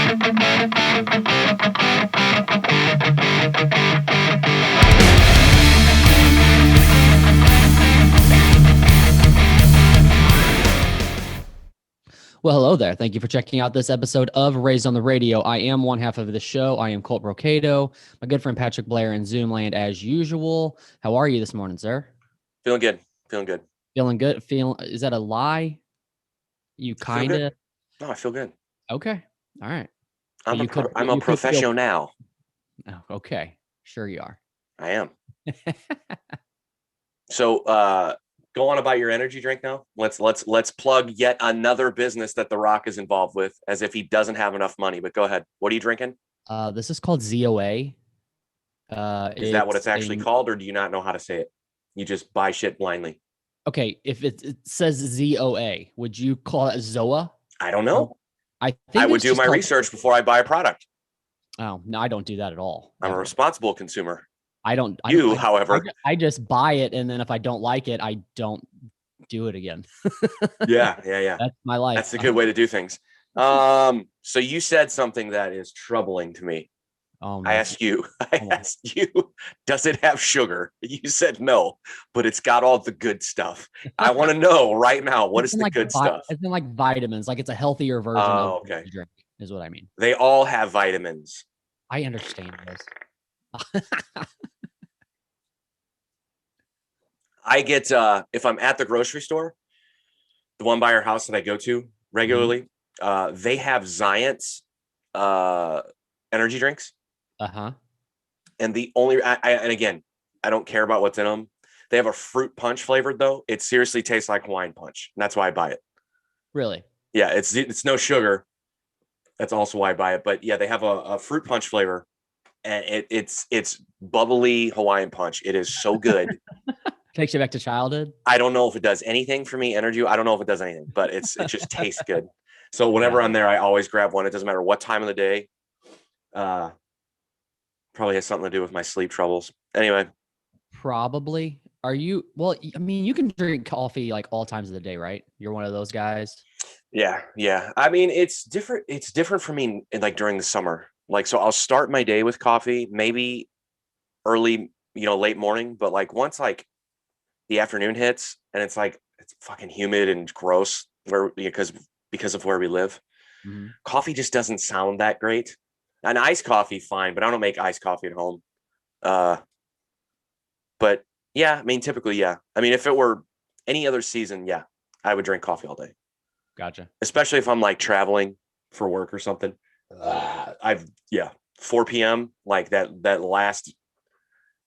Well, hello there. Thank you for checking out this episode of Raised on the Radio. I am one half of the show. I am Colt Brocado, my good friend Patrick Blair in Zoomland as usual. How are you this morning, sir? Feeling good. Feeling good. Feeling good? Is that a lie? You kind of? No, I feel good. Okay. All right. I'm a professional now. Oh, okay. Sure you are. I am. So go on about your energy drink now. Let's plug yet another business that The Rock is involved with, as if he doesn't have enough money. But go ahead. What are you drinking? This is called ZOA. Is that what it's actually called, or do you not know how to say it? You just buy shit blindly. Okay, if it says ZOA, would you call it Zoa? I don't know. I think I would do my research before I buy a product. Oh, no, I don't do that at all. I'm a responsible consumer. However, I just buy it, and then if I don't like it, I don't do it again. Yeah. That's my life. That's a good way to do things. So you said something that is troubling to me. Oh, I asked you, does it have sugar? You said no, but it's got all the good stuff. I want to know right now, what is the good stuff? It's in like vitamins, like it's a healthier version of the drink, is what I mean. They all have vitamins. I understand this. I get, if I'm at the grocery store, the one by our house that I go to regularly, they have Giants energy drinks. And the only, and again, I don't care about what's in them. They have a fruit punch flavored though. It seriously tastes like Hawaiian punch. And that's why I buy it. Really? Yeah, it's no sugar. That's also why I buy it. But yeah, they have a fruit punch flavor, and it's bubbly Hawaiian punch. It is so good. Takes you back to childhood. I don't know if it does anything for me, energy. I don't know if it does anything, but it just tastes good. So whenever I'm there, I always grab one. It doesn't matter what time of the day. Probably has something to do with my sleep troubles. Anyway. Probably. Well, I mean, you can drink coffee like all times of the day, right? You're one of those guys. Yeah. I mean, it's different. It's different for me like during the summer. Like, so I'll start my day with coffee, maybe early, late morning. But like once like the afternoon hits and it's like, it's fucking humid and gross because of where we live. Mm-hmm. Coffee just doesn't sound that great. An iced coffee, fine, but I don't make iced coffee at home. But yeah, I mean, typically, yeah. I mean, if it were any other season, yeah, I would drink coffee all day. Gotcha. Especially if I'm like traveling for work or something. 4 p.m. like that last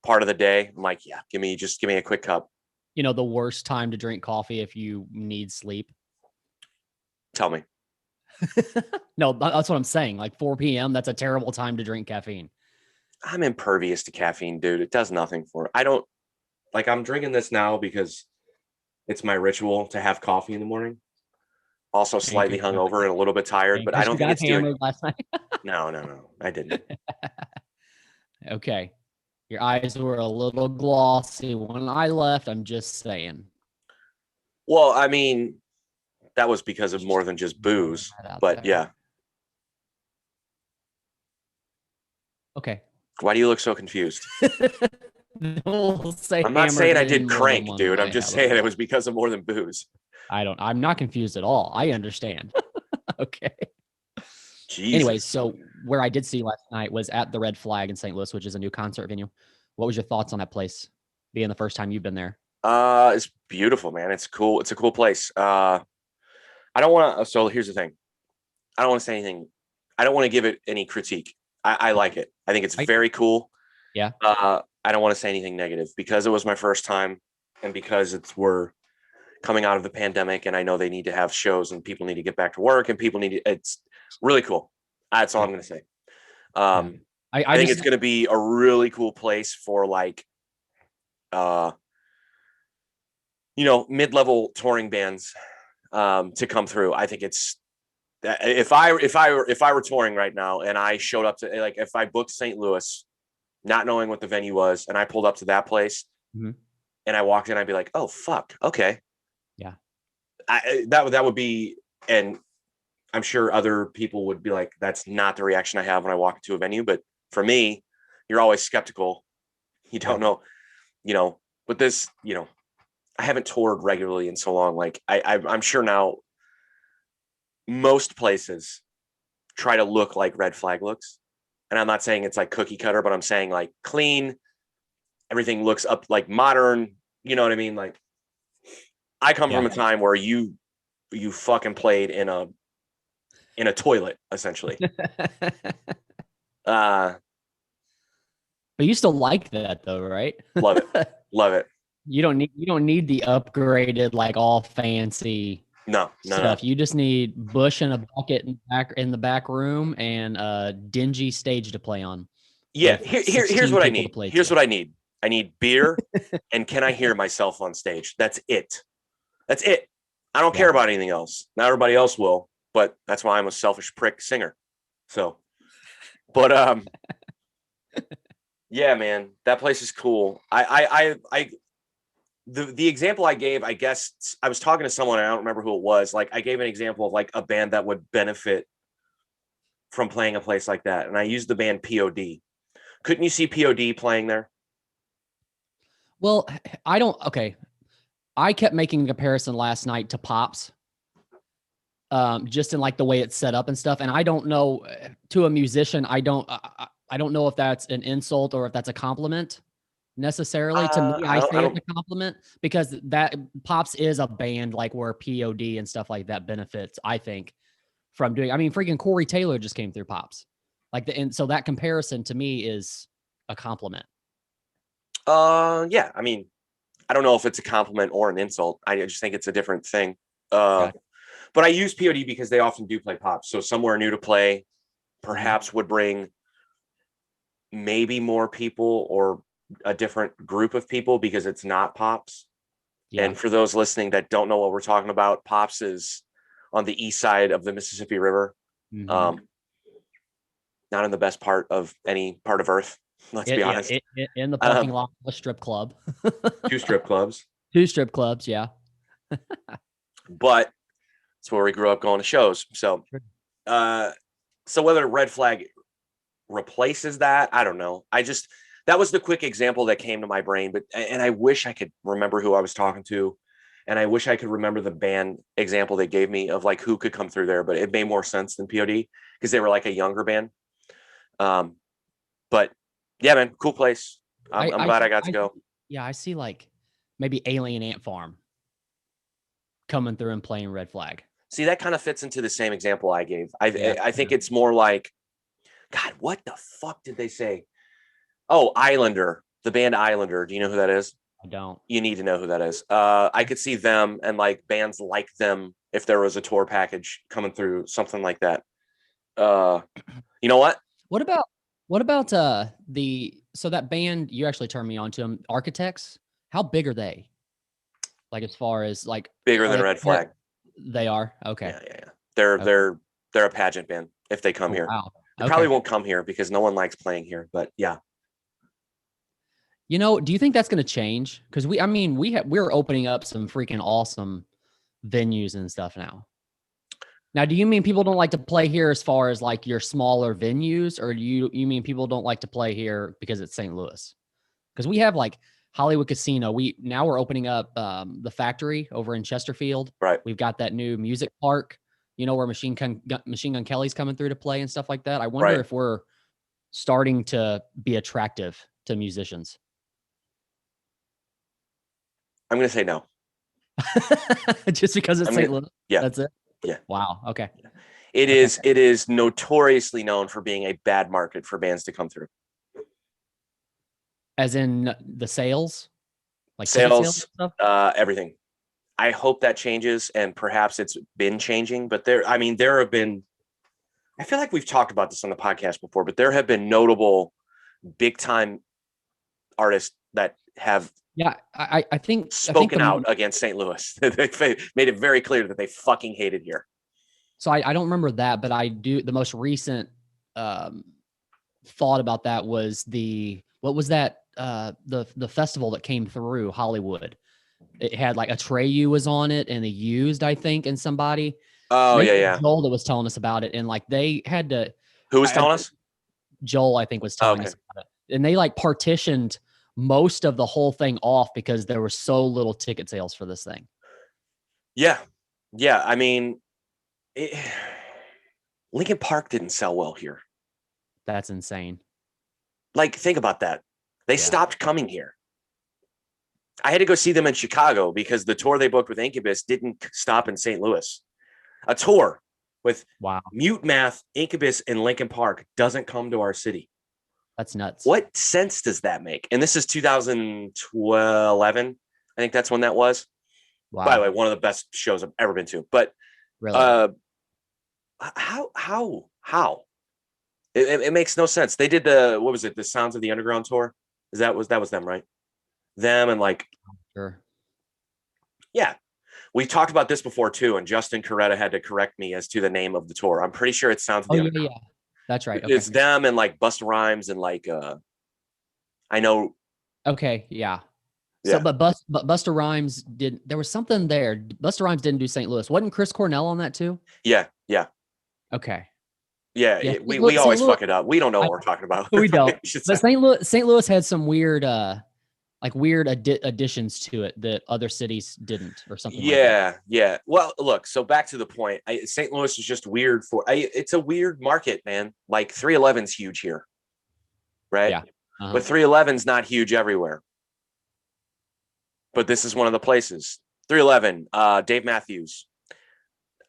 part of the day. I'm like, yeah, give me a quick cup. The worst time to drink coffee if you need sleep. Tell me. No, that's what I'm saying. Like 4 p.m. That's a terrible time to drink caffeine. I'm impervious to caffeine, dude. It does nothing for me. I don't like, I'm drinking this now because it's my ritual to have coffee in the morning. Also slightly hungover and a little bit tired, but I don't think it's doing last night. No, I didn't. Okay. Your eyes were a little glossy when I left. I'm just saying. Well, I mean, that was because of more than just booze, but yeah. Okay. Why do you look so confused? I'm not saying I did crank, dude. I'm just saying it was because of more than booze. I'm not confused at all. I understand. Okay. Jesus. Anyways, so where I did see you last night was at the Red Flag in St. Louis, which is a new concert venue. What was your thoughts on that place being the first time you've been there? It's beautiful, man. It's cool. It's a cool place. I don't want to. So here's the thing. I don't want to say anything. I don't want to give it any critique. I like it. I think it's very cool. Yeah. I don't want to say anything negative because it was my first time and because we're coming out of the pandemic and I know they need to have shows and people need to get back to work and it's really cool. That's all I'm going to say. I think it's going to be a really cool place for like, mid-level touring bands to come through. I think it's if I were touring right now and I showed up to, like, if I booked St. Louis, not knowing what the venue was, and I pulled up to that place, and I walked in, I'd be like, oh fuck, okay, yeah, that would be, and I'm sure other people would be like, that's not the reaction I have when I walk into a venue. But for me, you're always skeptical. You don't know, but this, I haven't toured regularly in so long. Like I'm sure now most places try to look like Red Flag looks. And I'm not saying it's like cookie cutter, but I'm saying like clean. Everything looks up like modern. You know what I mean? Like I come from a time where you fucking played in a toilet, essentially. But you still like that though, right? Love it. Love it. You don't need the upgraded, like all fancy stuff. No. You just need Bush and a bucket in the back room and a dingy stage to play on. Yeah, here's what I need. Here's what I need. I need beer and can I hear myself on stage? That's it. That's it. I don't care about anything else. Not everybody else will, but that's why I'm a selfish prick singer. So, but yeah, man, that place is cool. The example I gave, I guess I was talking to someone, and I don't remember who it was. Like I gave an example of like a band that would benefit from playing a place like that. And I used the band POD. Couldn't you see POD playing there? Well, okay. I kept making a comparison last night to Pops. Just in like the way it's set up and stuff. And I don't know, to a musician, I don't know if that's an insult or if that's a compliment necessarily. To me, I say it's a compliment because that Pops is a band like where POD and stuff like that benefits, I think, from doing. I mean, freaking Corey Taylor just came through Pops. And so that comparison to me is a compliment. Yeah. I mean, I don't know if it's a compliment or an insult. I just think it's a different thing. But I use POD because they often do play Pops. So somewhere new to play perhaps would bring maybe more people or a different group of people because it's not Pops. Yeah. And for those listening that don't know what we're talking about, Pops is on the east side of the Mississippi River. Not in the best part of any part of Earth. Let's be honest. In the parking lot of a strip club. 2 strip clubs. 2 strip clubs, yeah. But it's where we grew up going to shows. So, so whether Red Flag replaces that, I don't know. That was the quick example that came to my brain. And I wish I could remember who I was talking to. And I wish I could remember the band example they gave me of like who could come through there. But it made more sense than POD because they were like a younger band. But yeah, man, cool place. I'm glad I got to go. Yeah, I see like maybe Alien Ant Farm coming through and playing Red Flag. See, that kind of fits into the same example I gave. I think it's more like, God, what the fuck did they say? Oh, Islander, the band Islander. Do you know who that is? I don't. You need to know who that is. I could see them and like bands like them if there was a tour package coming through, something like that. You know what? What about so that band you actually turned me on to them, Architects? How big are they? Like as far as like bigger than Red Flag. They are? Okay. Yeah. They're a pageant band if they come here. Wow. They probably won't come here because no one likes playing here, but yeah. Do you think that's going to change? Because we're opening up some freaking awesome venues and stuff now. Now, do you mean people don't like to play here as far as like your smaller venues, or do you mean people don't like to play here because it's St. Louis? Because we have like Hollywood Casino. We're opening up the Factory over in Chesterfield. Right. We've got that new music park, where Machine Gun Kelly's coming through to play and stuff like that. I wonder if we're starting to be attractive to musicians. I'm going to say no. Just because it's St. Louis? Yeah. That's it? Yeah. Wow. Okay. It is notoriously known for being a bad market for bands to come through. As in the sales? Like sales stuff? Everything. I hope that changes, and perhaps it's been changing, but there have been, I feel like we've talked about this on the podcast before, but there have been notable big time artists that have I think spoken out against St. Louis. They made it very clear that they fucking hated here. So I don't remember that, but I do. The most recent thought about that was what was that? The festival that came through Hollywood. It had like Atreyu was on it and the Used, I think, and somebody. Oh Maybe yeah, it was yeah. Joel that was telling us about it, and like they had to. Who was telling us? Joel, I think, was Oh, telling okay. us about it, and they like partitioned most of the whole thing off because there were so little ticket sales for this thing. Yeah, yeah. I mean, it, Lincoln Park didn't sell well here. That's insane. Like, think about that. They Yeah. stopped coming here. I had to go see them in Chicago because the tour they booked with Incubus didn't stop in St. Louis. A tour with Wow. Mute Math, Incubus, and Lincoln Park doesn't come to our city. That's nuts. What sense does that make? And this is 2011. I think that's when that was. Wow. By the way, one of the best shows I've ever been to. But Really? how? It makes no sense. They did the what was it? The Sounds of the Underground tour. That was them, right? Them and like Sure. yeah. We talked about this before too, and Justin Coretta had to correct me as to the name of the tour. I'm pretty sure it Sounds of Oh the yeah, Underground. yeah. That's right. Okay. It's them and like Busta Rhymes and like I know. Okay. Yeah. So, Yeah. but Busta Rhymes did. There was something there. Busta Rhymes didn't do St. Louis. Wasn't Chris Cornell on that too? Yeah. Yeah. Okay. Yeah. Yeah. We St. always Louis. fuck it up. We don't know what we're talking about. We don't. But Say. St. Louis had some weird, like weird additions to it that other cities didn't, or something like that. Yeah. Yeah. Well, look, so back to the point. St. Louis is just weird it's a weird market, man. Like 311's huge here. Right. Yeah. Uh-huh. But 311's not huge everywhere. But this is one of the places. 311, Dave Matthews.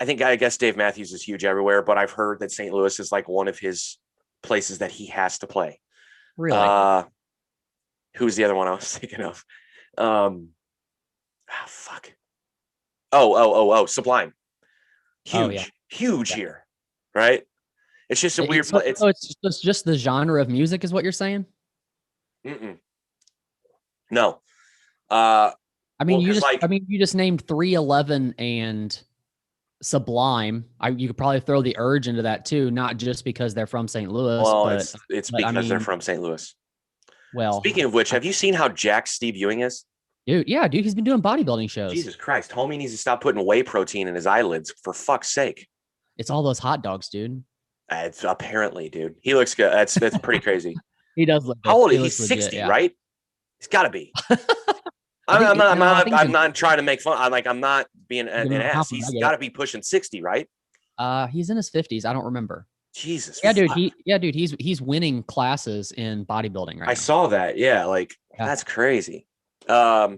I guess Dave Matthews is huge everywhere, but I've heard that St. Louis is like one of his places that he has to play. Really? Who's the other one I was thinking of? Fuck. Oh, Sublime. Oh yeah. Huge Yeah. here, right? It's just a weird. So it's just the genre of music, is what you're saying? No. I mean, Well, you just named 311 and Sublime. You could probably throw the Urge into that too, not just because they're from St. Louis, but it's because I mean, they're from St. Louis. Well, speaking of which, have you seen how jacked Steve Ewing is? Dude, he's been doing bodybuilding shows. Jesus Christ, homie needs to stop putting whey protein in his eyelids for fuck's sake. It's all those hot dogs, dude. It's apparently, dude. He looks good. That's pretty crazy. He does look good. How old is he? He's legit, 60, yeah. right? He's got to be. I'm not trying to make fun. I'm not being an ass. He's got to be pushing 60, right? He's in his 50s. I don't remember. Jesus. Yeah, dude. He's winning classes in bodybuilding right now. I saw that. Yeah, like that's crazy. Yeah,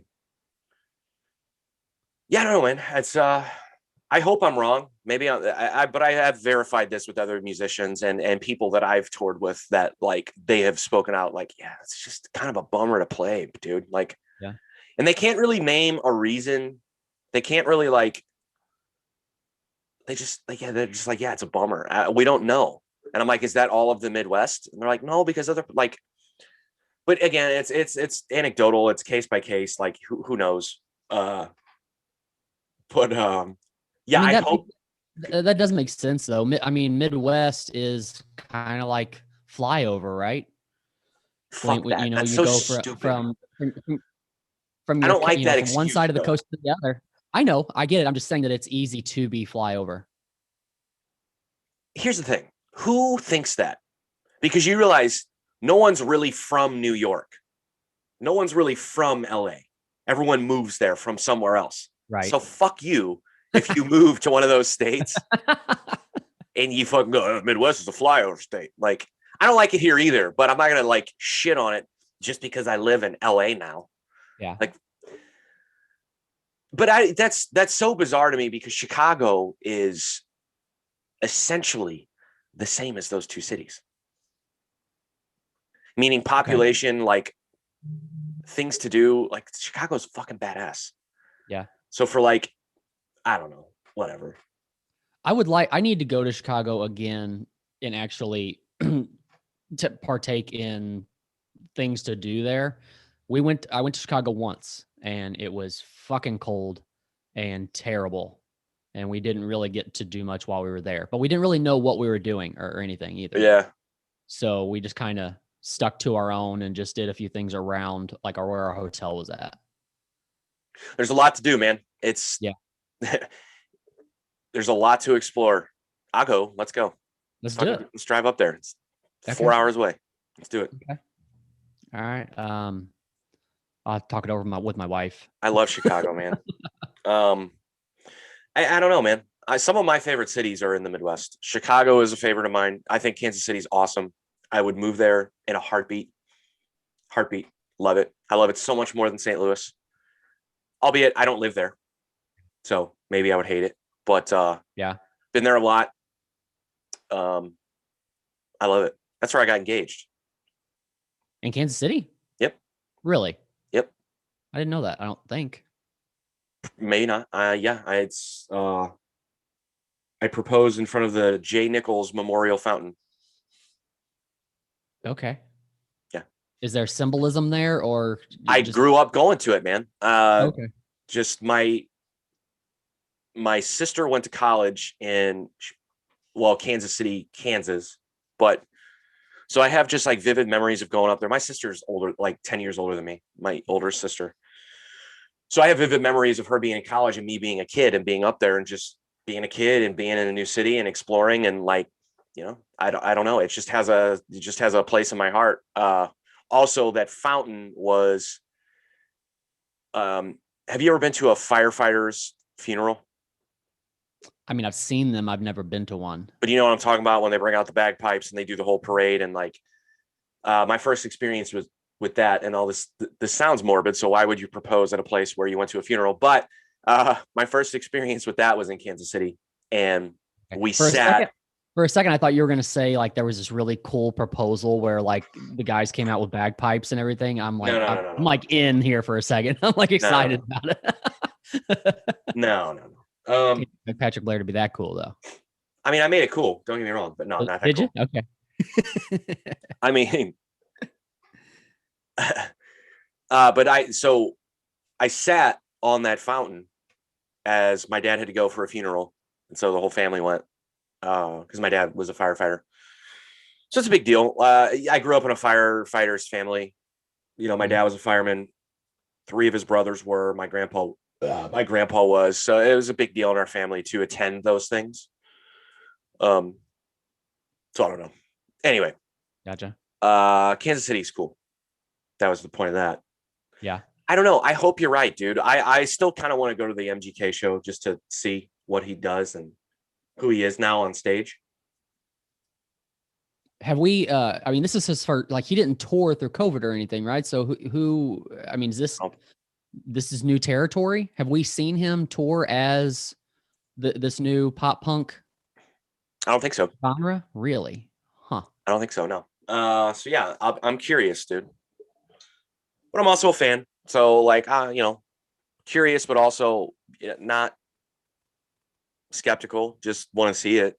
I don't know, man. It's I hope I'm wrong. Maybe but I have verified this with other musicians and people that I've toured with that like they have spoken out like, yeah, it's just kind of a bummer to play, dude. Like, yeah. And they can't really name a reason. They can't really like. They just like, yeah, they're just like, yeah, it's a bummer. We don't know. And I'm like, is that all of the Midwest? And they're like, no, because other like. But again, it's anecdotal. It's case by case. Like who knows? But yeah, I hope that doesn't make sense though. I mean, Midwest is kind of like flyover, right? Fuck that. You know, That's you so go stupid. from I don't like that from one side of the coast to the other. I know, I get it. I'm just saying that it's easy to be flyover. Here's the thing: who thinks that? Because you realize no one's really from New York. No one's really from LA. Everyone moves there from somewhere else. Right. So fuck you if you move to one of those states and you fucking go, Midwest is a flyover state. Like, I don't like it here either, but I'm not going to like shit on it just because I live in LA now. Yeah. Like, but that's so bizarre to me because Chicago is essentially the same as those two cities. Meaning population, like things to do, like Chicago's fucking badass. Yeah. So for like, I don't know, whatever. I need to go to Chicago again and actually to partake in things to do there. I went to Chicago once and it was fucking cold and terrible. And we didn't really get to do much while we were there, but we didn't really know what we were doing or anything either. Yeah. So we just kind of stuck to our own and just did a few things around like where our hotel was at. There's a lot to do, man. It's There's a lot to explore. I'll go. Let's go. Let's do it. Let's drive up there. It's Okay. 4 hours away. Let's do it. Okay. All right. I'll talk it over with my wife. I love Chicago, man. I don't know, man. Some of my favorite cities are in the Midwest. Chicago is a favorite of mine. I think Kansas City is awesome. I would move there in a heartbeat. Heartbeat. Love it. I love it so much more than St. Louis. Albeit I don't live there. So maybe I would hate it. But yeah. Been there a lot. I love it. That's where I got engaged. In Kansas City? Yep. Really? Yep. I didn't know that. I don't think. Maybe not. Yeah. I proposed in front of the J. Nichols Memorial Fountain. Okay. Yeah. Is there symbolism there, or I grew up going to it, man. Okay. Just my sister went to college in Kansas City, Kansas, but so I have just like vivid memories of going up there. My sister's older, like 10 years older than me, my older sister. So I have vivid memories of her being in college and me being a kid and being up there and just being a kid and being in a new city and exploring and like, I don't know. It just has a place in my heart. Also that fountain was, have you ever been to a firefighter's funeral? I mean, I've seen them. I've never been to one. But you know what I'm talking about when they bring out the bagpipes and they do the whole parade and like my first experience was with that and all this. This sounds morbid, so why would you propose at a place where you went to a funeral? But my first experience with that was in Kansas City, and we sat. For a second, I thought you were going to say like there was this really cool proposal where like the guys came out with bagpipes and everything. I'm like, I'm like in here for a second. I'm like excited about it. No. Patrick Blair to be that cool though. I mean, I made it cool. Don't get me wrong, but no, not that Did cool. You? Okay. I mean, but I sat on that fountain as my dad had to go for a funeral, and so the whole family went because my dad was a firefighter. So it's a big deal. I grew up in a firefighter's family. You know, my dad was a fireman. 3 of his brothers were. My grandpa was. So it was a big deal in our family to attend those things. So I don't know. Anyway. Gotcha. Kansas City's cool. That was the point of that. Yeah. I don't know. I hope you're right, dude. I still kind of want to go to the MGK show just to see what he does and who he is now on stage. Have we, I mean, this is his first, like he didn't tour through COVID or anything, right? So who I mean, is this is new territory? Have we seen him tour as this new pop punk? I don't think so. Genre? Really? Huh. I don't think so. No. So yeah, I'm curious, dude. But I'm also a fan. So like, curious, but also not skeptical. Just want to see it.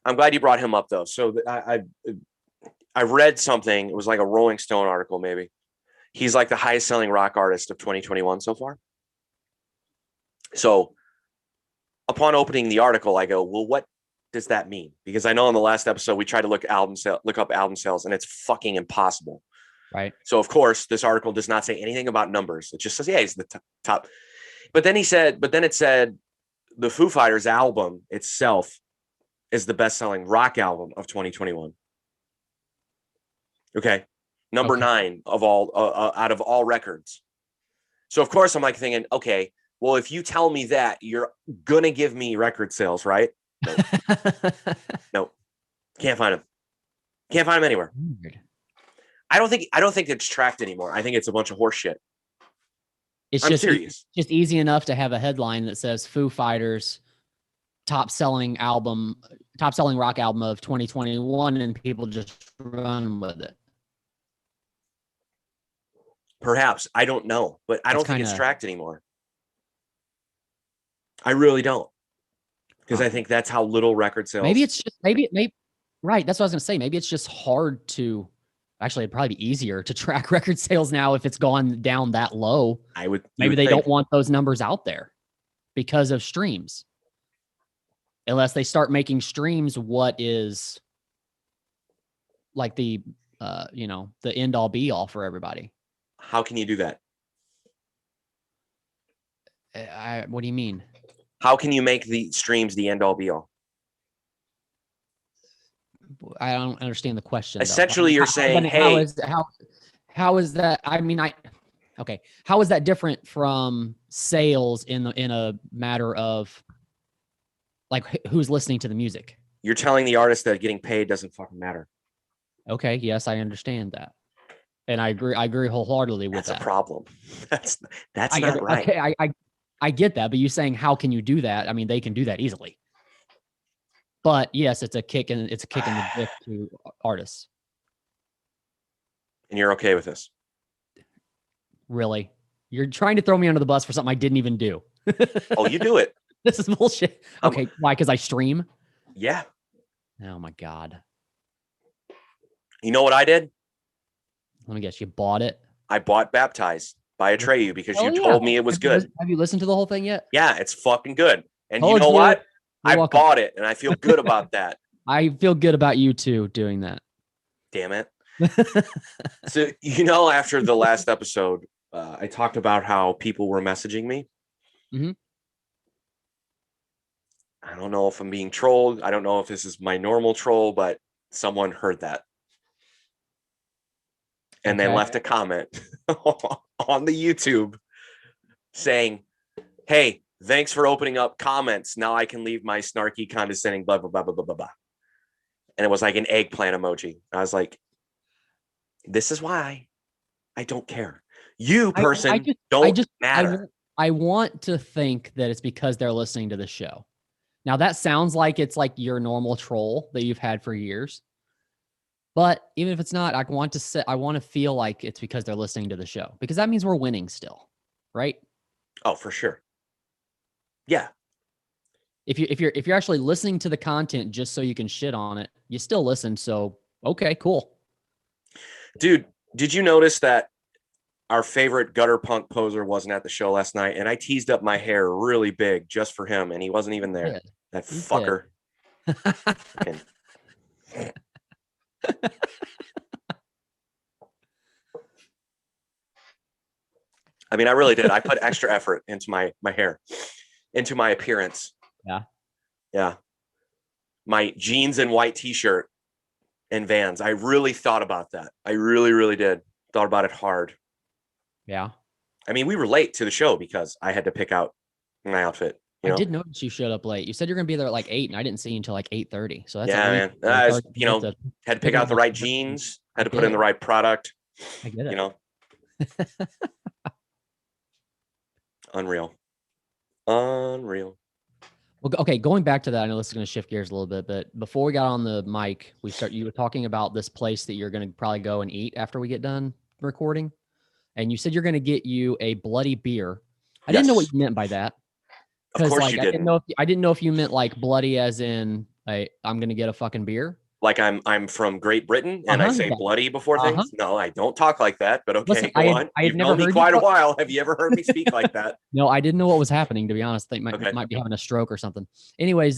I'm glad you brought him up though. So I read something. It was like a Rolling Stone article, maybe. He's like the highest selling rock artist of 2021 so far. So upon opening the article, I go, well, what does that mean? Because I know in the last episode, we tried to look up album sales and it's fucking impossible. Right. So of course, this article does not say anything about numbers. It just says, yeah, he's the top. But then it said the Foo Fighters album itself is the best-selling rock album of 2021. Okay. Number 9 of all out of all records. So of course I'm like thinking, okay, well, if you tell me that, you're gonna give me record sales, right? Nope. Nope. Can't find them. Can't find them anywhere. Weird. I don't think it's tracked anymore. I think it's a bunch of horse shit. I'm serious. Just easy enough to have a headline that says Foo Fighters top selling rock album of 2021, and people just run with it. Perhaps. I don't know, but I don't think it's tracked anymore. I really don't. Because I think that's how little record sales. Maybe it's just right. That's what I was gonna say. Maybe it's just hard to actually, it'd probably be easier to track record sales now if it's gone down that low. Maybe they don't want those numbers out there because of streams. Unless they start making streams what is like the end all be all for everybody. How can you do that? What do you mean? How can you make the streams the end all be all? I don't understand the question. Essentially, you're saying, hey, how is that? I mean, okay. How is that different from sales in a matter of like who's listening to the music? You're telling the artist that getting paid doesn't fucking matter. Okay. Yes, I understand that. And I agree wholeheartedly with that. That's a problem. That's not right. Okay, I get that, but you saying how can you do that? I mean, they can do that easily. But yes, it's a kick in the dick to artists. And you're okay with this? Really? You're trying to throw me under the bus for something I didn't even do. Oh, you do it. This is bullshit. Okay, why? Because I stream? Yeah. Oh my God. You know what I did? Let me guess. You bought it? I bought Baptized by Atreyu because you told me it was good. Have you listened to the whole thing yet? Yeah, it's fucking good. And you know what? I bought it and I feel good about that. I feel good about you too doing that. Damn it. So, after the last episode, I talked about how people were messaging me. Mm-hmm. I don't know if I'm being trolled. I don't know if this is my normal troll, but someone heard that. And then left a comment on the YouTube saying, hey, thanks for opening up comments. Now I can leave my snarky, condescending, blah, blah, blah, blah, blah, blah, blah. And it was like an eggplant emoji. I was like, this is why I don't care. You person don't matter. I want to think that it's because they're listening to the show. Now that sounds like it's like your normal troll that you've had for years. But even if it's not, I want to feel like it's because they're listening to the show, because that means we're winning still, right? Oh, for sure. Yeah. If you're actually listening to the content just so you can shit on it, you still listen. So, okay, cool. Dude, did you notice that our favorite gutter punk poser wasn't at the show last night? And I teased up my hair really big just for him, and he wasn't even there. That fucker. I mean, I really did. I put extra effort into my hair, into my appearance. Yeah. Yeah. My jeans and white t-shirt and Vans. I really thought about that. I really, really did. Thought about it hard. Yeah. I mean, we were late to the show because I had to pick out my outfit. I did notice you showed up late. You said you're going to be there at like 8, and I didn't see you until like 8:30. So that's man. Had to pick out the right jeans. Had to put in the right product. I get it. Unreal. Well, okay, going back to that, I know this is going to shift gears a little bit, but before we got on the mic, you were talking about this place that you're going to probably go and eat after we get done recording. And you said you're going to get you a bloody beer. I didn't know what you meant by that. Of course you didn't. I didn't know if you meant like bloody as in I'm going to get a fucking beer. Like I'm from Great Britain and I say bloody before things. No, I don't talk like that, but okay, listen, go on. You've known me quite a while. Have you ever heard me speak like that? No, I didn't know what was happening, to be honest. I think might be having a stroke or something. Anyways,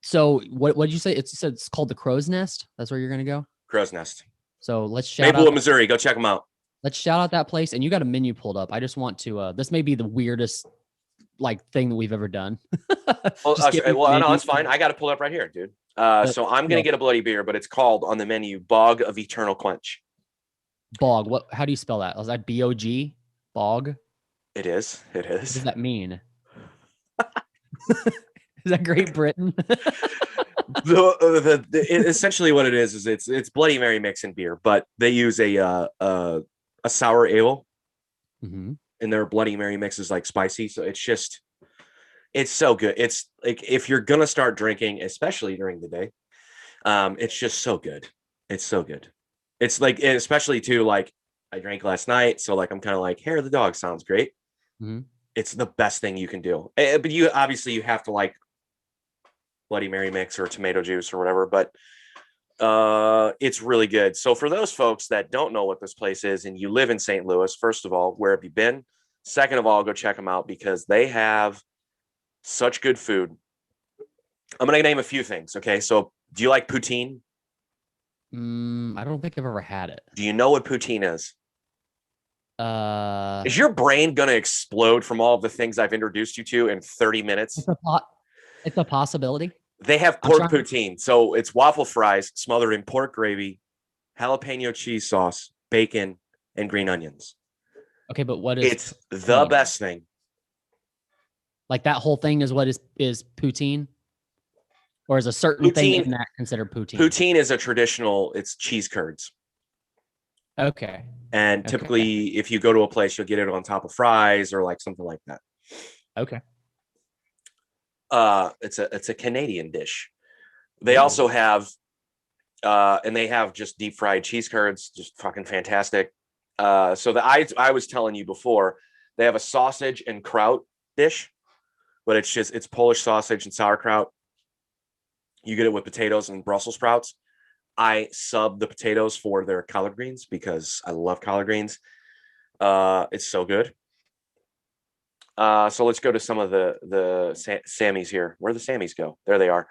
so what did you say? It's called the Crow's Nest. That's where you're going to go? Crow's Nest. So let's shout Maplewood, Missouri. Go check them out. Let's shout out that place. And you got a menu pulled up. I just want to, this may be the weirdest thing that we've ever done. No, it's fine. I got to pull up right here, dude. So I'm going to get a bloody beer, but it's called on the menu Bog of Eternal Quench. Bog. How do you spell that? Is that B-O-G? Bog? It is. What does that mean? Is that Great Britain? Essentially what it is it's Bloody Mary mix and beer, but they use a sour ale. Mm-hmm. And their Bloody Mary mix is like spicy. So it's so good. It's like, if you're going to start drinking, especially during the day, it's just so good. It's so good. It's like, especially too, like I drank last night. So like, I'm kind of like, hair of the dog sounds great. Mm-hmm. It's the best thing you can do. But you have to like Bloody Mary mix or tomato juice or whatever, but it's really good. So for those folks that don't know what this place is and you live in St. Louis, first of all, where have you been? Second of all, go check them out because they have such good food. I'm going to name a few things. Okay. So do you like poutine? I don't think I've ever had it. Do you know what poutine is? Is your brain gonna explode from all of the things I've introduced you to in 30 minutes? It's a possibility. They have pork poutine, so it's waffle fries smothered in pork gravy, jalapeno cheese sauce, bacon, and green onions. Okay, but what is it's poutine? The best thing? Like that whole thing is what is poutine? Or is a certain thing in that considered poutine? Poutine is a traditional, it's cheese curds. Okay. And typically, if you go to a place, you'll get it on top of fries or like something like that. Okay. It's a Canadian dish. They also have, and they have just deep fried cheese curds, just fucking fantastic. So I was telling you before, they have a sausage and kraut dish, but it's Polish sausage and sauerkraut. You get it with potatoes and Brussels sprouts. I sub the potatoes for their collard greens because I love collard greens. It's so good. So let's go to some of the Sammys here. Where the Sammys go? There they are.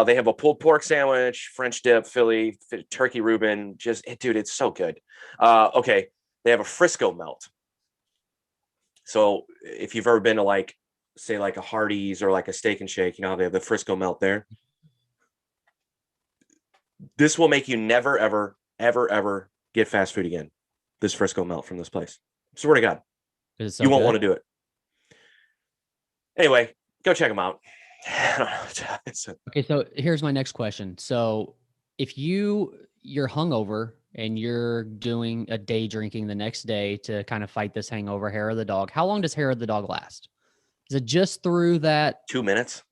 They have a pulled pork sandwich, French dip, Philly, turkey Reuben. Dude, it's so good. Okay. They have a Frisco melt. So if you've ever been to like, say like a Hardee's or like a Steak and Shake, they have the Frisco melt there. This will make you never, ever, ever, ever get fast food again. This Frisco melt from this place. Swear to God. You won't want to do it. Anyway, go check them out. Okay, so here's my next question. So if you're hungover and you're doing a day drinking the next day to kind of fight this hangover, hair of the dog, how long does hair of the dog last? Is it just through that 2 minutes?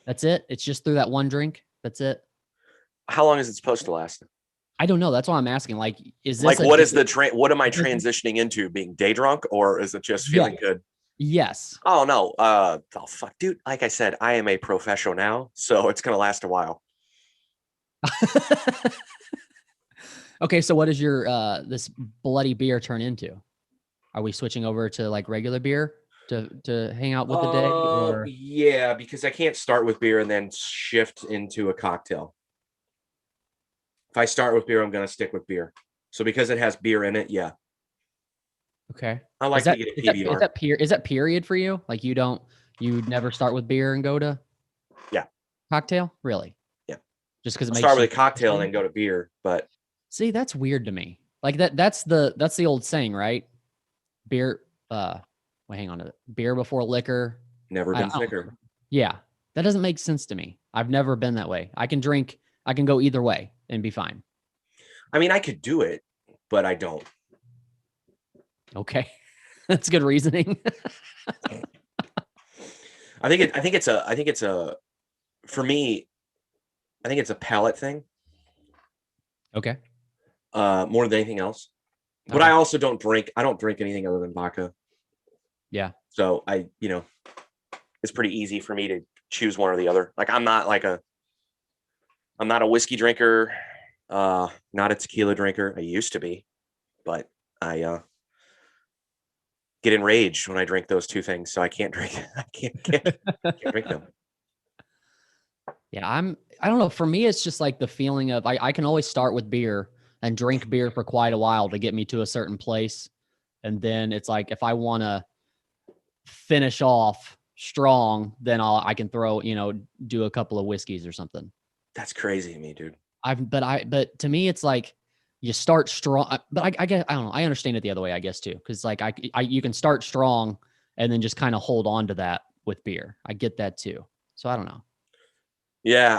That's it? It's just through that one drink? That's it? How long is it supposed to last? I don't know. That's why I'm asking. Like, is this like what am I transitioning into? Being day drunk, or is it just feeling good? Yes. Oh no. Fuck, dude. Like I said, I am a professional now, so it's gonna last a while. Okay, so what does your this bloody beer turn into? Are we switching over to like regular beer to hang out with the day? Or yeah, because I can't start with beer and then shift into a cocktail. If I start with beer, I'm gonna stick with beer. So because it has beer in it, yeah. Okay. I like to get a PBR. Is that period for you? Like you never start with beer and go to cocktail? Really? Yeah. Just because it makes start with a cocktail and then go to beer. But see, that's weird to me. Like that's the old saying, right? Beer, hang on to it. Beer before liquor. Never been thicker. Yeah. That doesn't make sense to me. I've never been that way. I can go either way and be fine. I mean, I could do it, but I don't. Okay. That's good reasoning. I think it's a for me, I think it's a palate thing. Okay. More than anything else. But I also don't drink anything other than vodka. Yeah. So it's pretty easy for me to choose one or the other. Like I'm not a whiskey drinker, not a tequila drinker. I used to be, but I get enraged when I drink those two things. So I can't drink. I can't drink them. Yeah, I don't know. For me, it's just like the feeling of I can always start with beer and drink beer for quite a while to get me to a certain place. And then it's like, if I want to finish off strong, then I can throw, do a couple of whiskeys or something. That's crazy to me, dude. But to me, it's like you start strong, but I guess, I don't know. I understand it the other way, I guess too. Cause like you can start strong and then just kind of hold on to that with beer. I get that too. So I don't know. Yeah.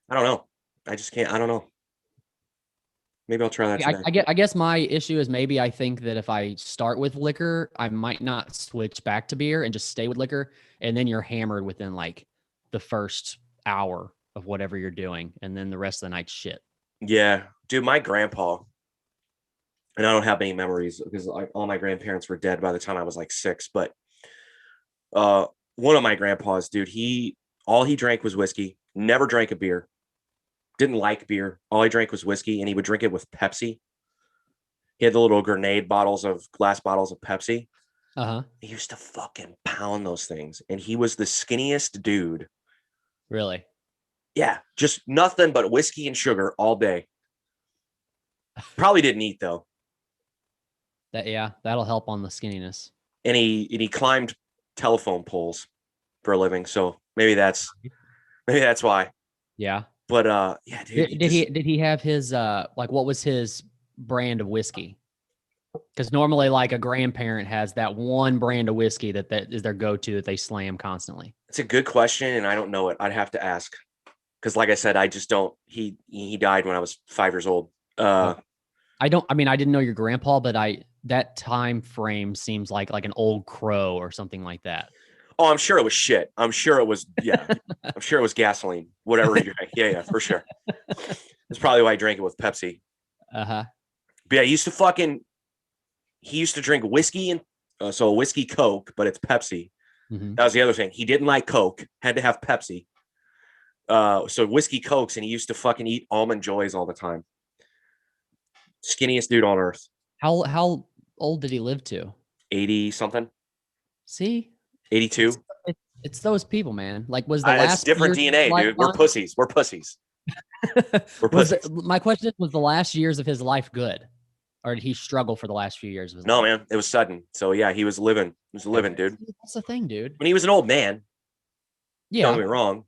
I don't know. I just can't. I don't know. Maybe I'll try that today. I guess my issue is maybe I think that if I start with liquor, I might not switch back to beer and just stay with liquor. And then you're hammered within like the first hour of whatever you're doing. And then the rest of the night's shit. Yeah. Dude, my grandpa, and I don't have any memories because like all my grandparents were dead by the time I was like 6. But one of my grandpas, dude, all he drank was whiskey, never drank a beer. Didn't like beer. All he drank was whiskey, and he would drink it with Pepsi. He had the little glass bottles of Pepsi. Uh-huh. He used to fucking pound those things, and he was the skinniest dude. Really? Yeah, just nothing but whiskey and sugar all day. Probably didn't eat though. That'll help on the skinniness. And he climbed telephone poles for a living, so maybe that's why. Yeah. But yeah, dude. Did he have his like what was his brand of whiskey? Because normally, like, a grandparent has that one brand of whiskey that is their go-to that they slam constantly. It's a good question, and I don't know it. I'd have to ask. Because, like I said, I just don't. He died when I was 5 years old. I didn't know your grandpa, but that time frame seems like an old crow or something like that. Oh, I'm sure it was shit. I'm sure it was. Yeah, I'm sure it was gasoline. Whatever you drank. Yeah, for sure. That's probably why I drank it with Pepsi. But yeah, he used to drink whiskey and so a whiskey Coke, but it's Pepsi. Mm-hmm. That was the other thing. He didn't like Coke, had to have Pepsi. So whiskey Cokes, and he used to fucking eat Almond Joys all the time. Skinniest dude on earth. How old did he live to? 80 something. See, 82. It's those people, man. Like, was the last it's different DNA, dude. We're pussies. We're pussies. My question is, was the last years of his life good, or did he struggle for the last few years of his life? No, man, it was sudden. So yeah, he was living. He was living, dude. That's the thing, dude. When he was an old man. Yeah. Don't get me wrong.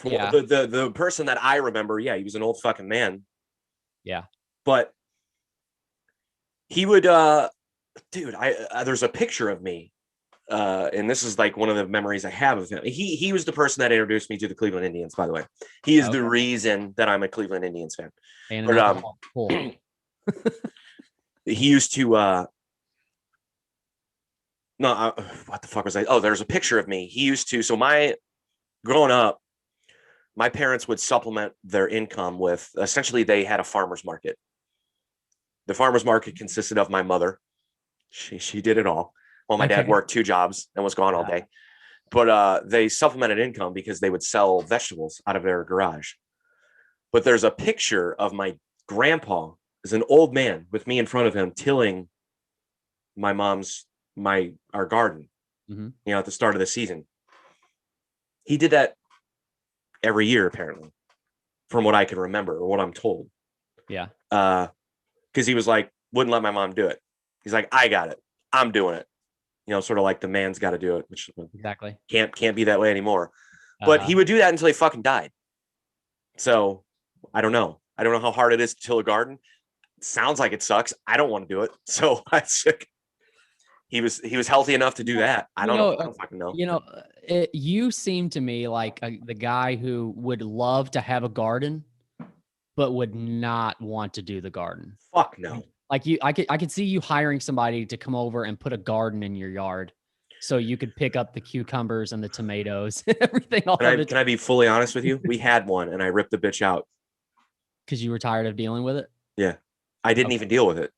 Yeah. The person that I remember, yeah, he was an old fucking man. Yeah. But he would, dude, there's a picture of me. And this is like one of the memories I have of him. He was the person that introduced me to the Cleveland Indians, by the way. He is the reason that I'm a Cleveland Indians fan. But cool. He used to what the fuck was I? Oh, there's a picture of me. He used to, growing up, my parents would supplement their income with, essentially they had a farmer's market. The farmer's market consisted of my mother. She did it all. Well, my dad worked 2 jobs and was gone all day. But they supplemented income because they would sell vegetables out of their garage. But there's a picture of my grandpa as an old man with me in front of him tilling our garden, at the start of the season. He did that every year, apparently, from what I can remember or what I'm told. Yeah. Because he was like, wouldn't let my mom do it. He's like, I got it. I'm doing it. Sort of like the man's got to do it, which exactly can't be that way anymore. But he would do that until he fucking died. So I don't know. I don't know how hard it is to till a garden. It sounds like it sucks. I don't want to do it. So he was healthy enough to do that. I don't fucking know. You seem to me like the guy who would love to have a garden, but would not want to do the garden. Fuck no. Like I could see you hiring somebody to come over and put a garden in your yard, so you could pick up the cucumbers and the tomatoes and everything. Can I be fully honest with you? We had one, and I ripped the bitch out because you were tired of dealing with it. Yeah, I didn't even deal with it.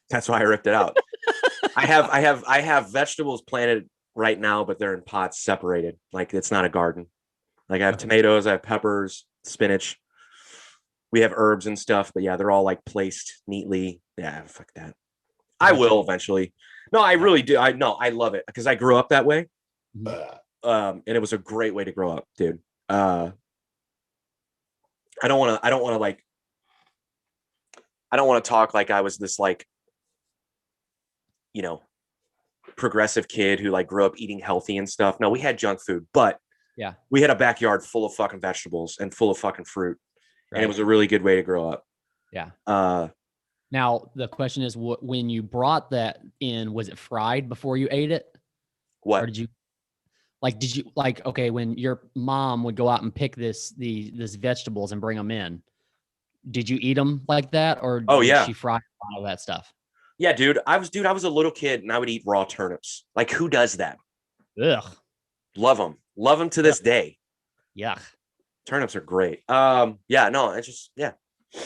That's why I ripped it out. I have vegetables planted right now, but they're in pots separated. Like, it's not a garden. Like, I have tomatoes, I have peppers, spinach. We have herbs and stuff, but yeah, they're all like placed neatly. Yeah, fuck that. I will eventually. No, I really do. I love it because I grew up that way. And it was a great way to grow up, dude. I don't want to talk like I was this like, progressive kid who like grew up eating healthy and stuff. No, we had junk food, but yeah, we had a backyard full of fucking vegetables and full of fucking fruit. Right. And it was a really good way to grow up. Yeah. Now the question is, when you brought that in, was it fried before you ate it? What? Or did you okay, when your mom would go out and pick this vegetables and bring them in, did you eat them like that, or did she fry all that stuff? Yeah, dude. I was a little kid and I would eat raw turnips. Like, who does that? Ugh. Love them to this day. Yuck. Turnips are great. Yeah, no, it's just, yeah.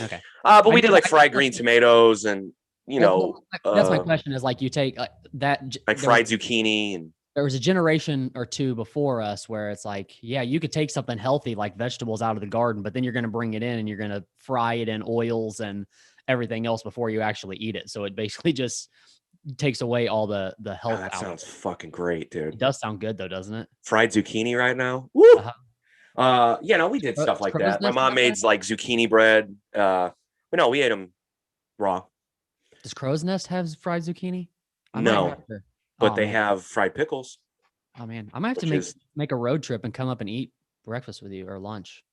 Okay. But we did like fried green tomatoes and, that's my question is, like, you take that. Like fried zucchini. And there was a generation or two before us where it's like, yeah, you could take something healthy like vegetables out of the garden, but then you're going to bring it in and you're going to fry it in oils and everything else before you actually eat it. So it basically just takes away all the health. That sounds fucking great, dude. It does sound good though, doesn't it? Fried zucchini right now. Woo! We did stuff like that. My mom made like zucchini bread. But no, we ate them raw. Does Crow's Nest have fried zucchini? No, but they have fried pickles. Oh man, I might have to make a road trip and come up and eat breakfast with you or lunch.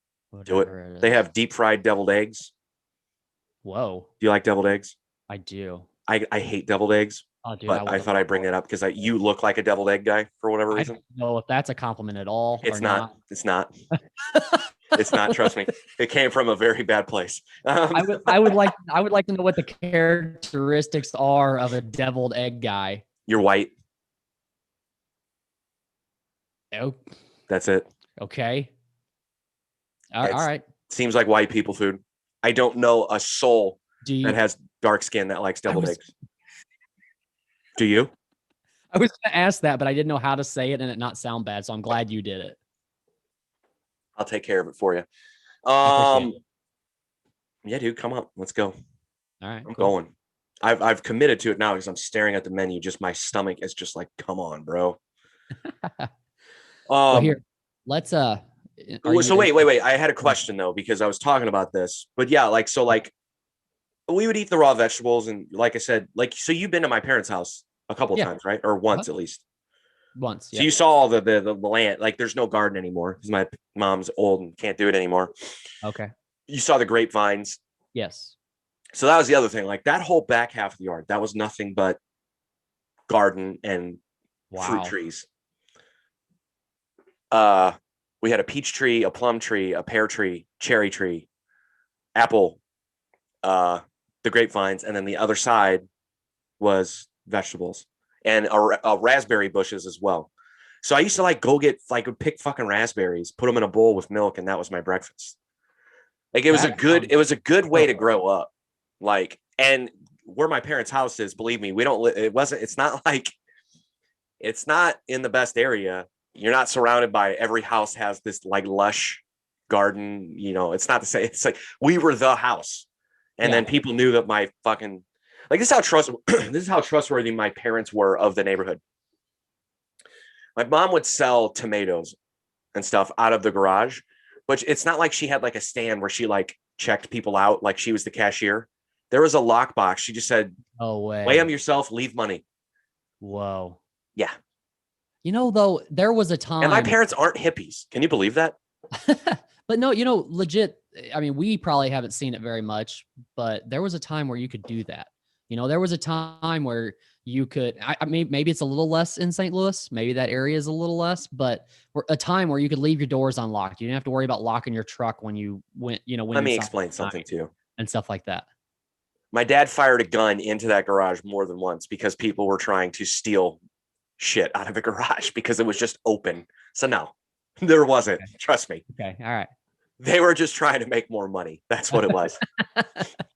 Do it. They have deep fried deviled eggs. Whoa. Do you like deviled eggs? I do. I hate deviled eggs. Oh, dude, but I thought I'd bring that up because you look like a deviled egg guy for whatever reason. I don't know if that's a compliment at all. It's not. It's not. It's not. Trust me. It came from a very bad place. I would like to know what the characteristics are of a deviled egg guy. You're white. Oh, that's it. Okay. All right. Seems like white people food. I don't know a soul that has dark skin that likes deviled eggs. Do you? I was going to ask that, but I didn't know how to say it and it not sound bad. So I'm glad you did it. I'll take care of it for you. Yeah, dude, come on. Let's go. All right. I'm going. I've committed to it now because I'm staring at the menu. Just my stomach is just like, come on, bro. Well, here, let's so wait. I had a question though, because I was talking about this, but yeah, we would eat the raw vegetables. And like I said, so you've been to my parents' house a couple of times, right? Or once at least. Once. So you saw all the land, there's no garden anymore because my mom's old and can't do it anymore. Okay. You saw the grapevines. Yes. So that was the other thing. That whole back half of the yard, that was nothing but garden and fruit trees. We had a peach tree, a plum tree, a pear tree, cherry tree, apple, the grapevines, and then the other side was vegetables and raspberry bushes as well. So I used to pick fucking raspberries, put them in a bowl with milk, and that was my breakfast. It was a good way to grow up. And where my parents' house is, believe me, it's not in the best area. You're not surrounded by every house has this lush garden. It's not to say it's we were the house. And then people knew that my fucking this is how trustworthy my parents were of the neighborhood. My mom would sell tomatoes and stuff out of the garage, but it's not like she had a stand where she checked people out like she was the cashier. There was a lockbox. She just said, "Oh way, weigh them yourself, leave money." Whoa. Yeah. Though there was a time, and my parents aren't hippies. Can you believe that? But no, legit. I mean, we probably haven't seen it very much, but there was a time where you could do that. There was a time where you could, maybe it's a little less in St. Louis. Maybe that area is a little less, but a time where you could leave your doors unlocked. You didn't have to worry about locking your truck when you went, Let me explain something to you. And stuff like that. My dad fired a gun into that garage more than once because people were trying to steal shit out of the garage because it was just open. So no, there wasn't. Okay. Trust me. Okay. All right. They were just trying to make more money. That's what it was.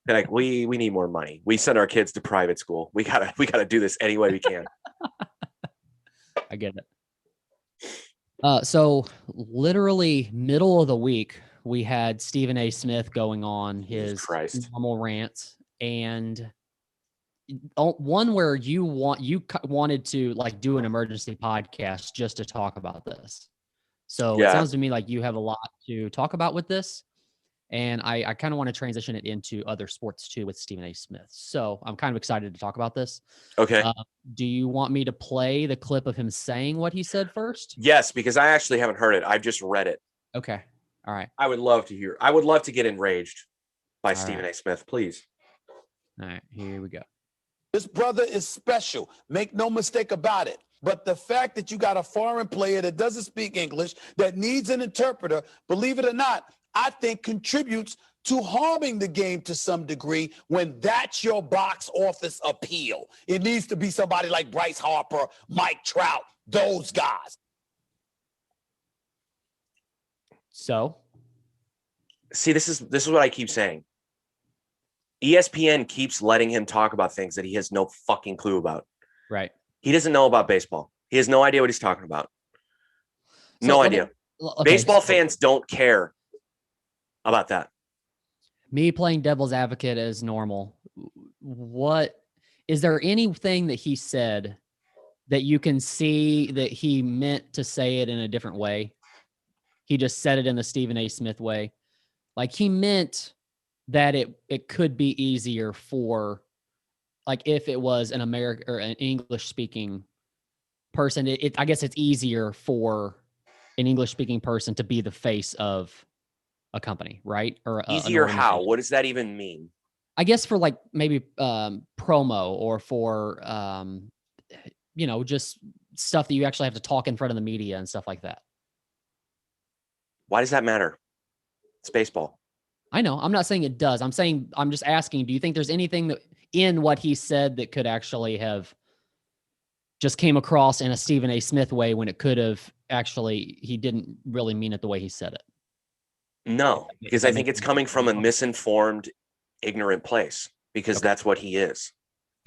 They're we need more money. We send our kids to private school. We gotta do this any way we can. I get it. So literally middle of the week, we had Stephen A. Smith going on his normal rants, and one where you wanted to do an emergency podcast just to talk about this. So It sounds to me like you have a lot to talk about with this. And I kind of want to transition it into other sports too with Stephen A. Smith. So I'm kind of excited to talk about this. Okay. Do you want me to play the clip of him saying what he said first? Yes, because I actually haven't heard it. I've just read it. Okay. All right. I would love to hear. I would love to get enraged by Stephen A. Smith, please. All right, here we go. This brother is special. Make no mistake about it. But the fact that you got a foreign player that doesn't speak English, that needs an interpreter, believe it or not, I think contributes to harming the game to some degree when that's your box office appeal. It needs to be somebody like Bryce Harper, Mike Trout, those guys. So? See, this is what I keep saying. ESPN keeps letting him talk about things that he has no fucking clue about. Right. He doesn't know about baseball. He has no idea what he's talking about. No idea. Okay, baseball fans don't care about that. Me playing devil's advocate as normal. What is there anything that he said that you can see that he meant to say it in a different way? He just said it in the Stephen A. Smith way. He meant that it could be easier for like if it was an American or an English speaking person, I guess it's easier for an English speaking person to be the face of a company, right? Or easier how? What does that even mean? I guess for like maybe promo or for just stuff that you actually have to talk in front of the media and stuff like that. Why does that matter? It's baseball. I know. I'm not saying it does. I'm just asking, do you think there's anything that in what he said that could actually have just came across in a Stephen A. Smith way when it could have actually, he didn't really mean it the way he said it? No, because I think it's coming from a misinformed, ignorant place, because that's what he is.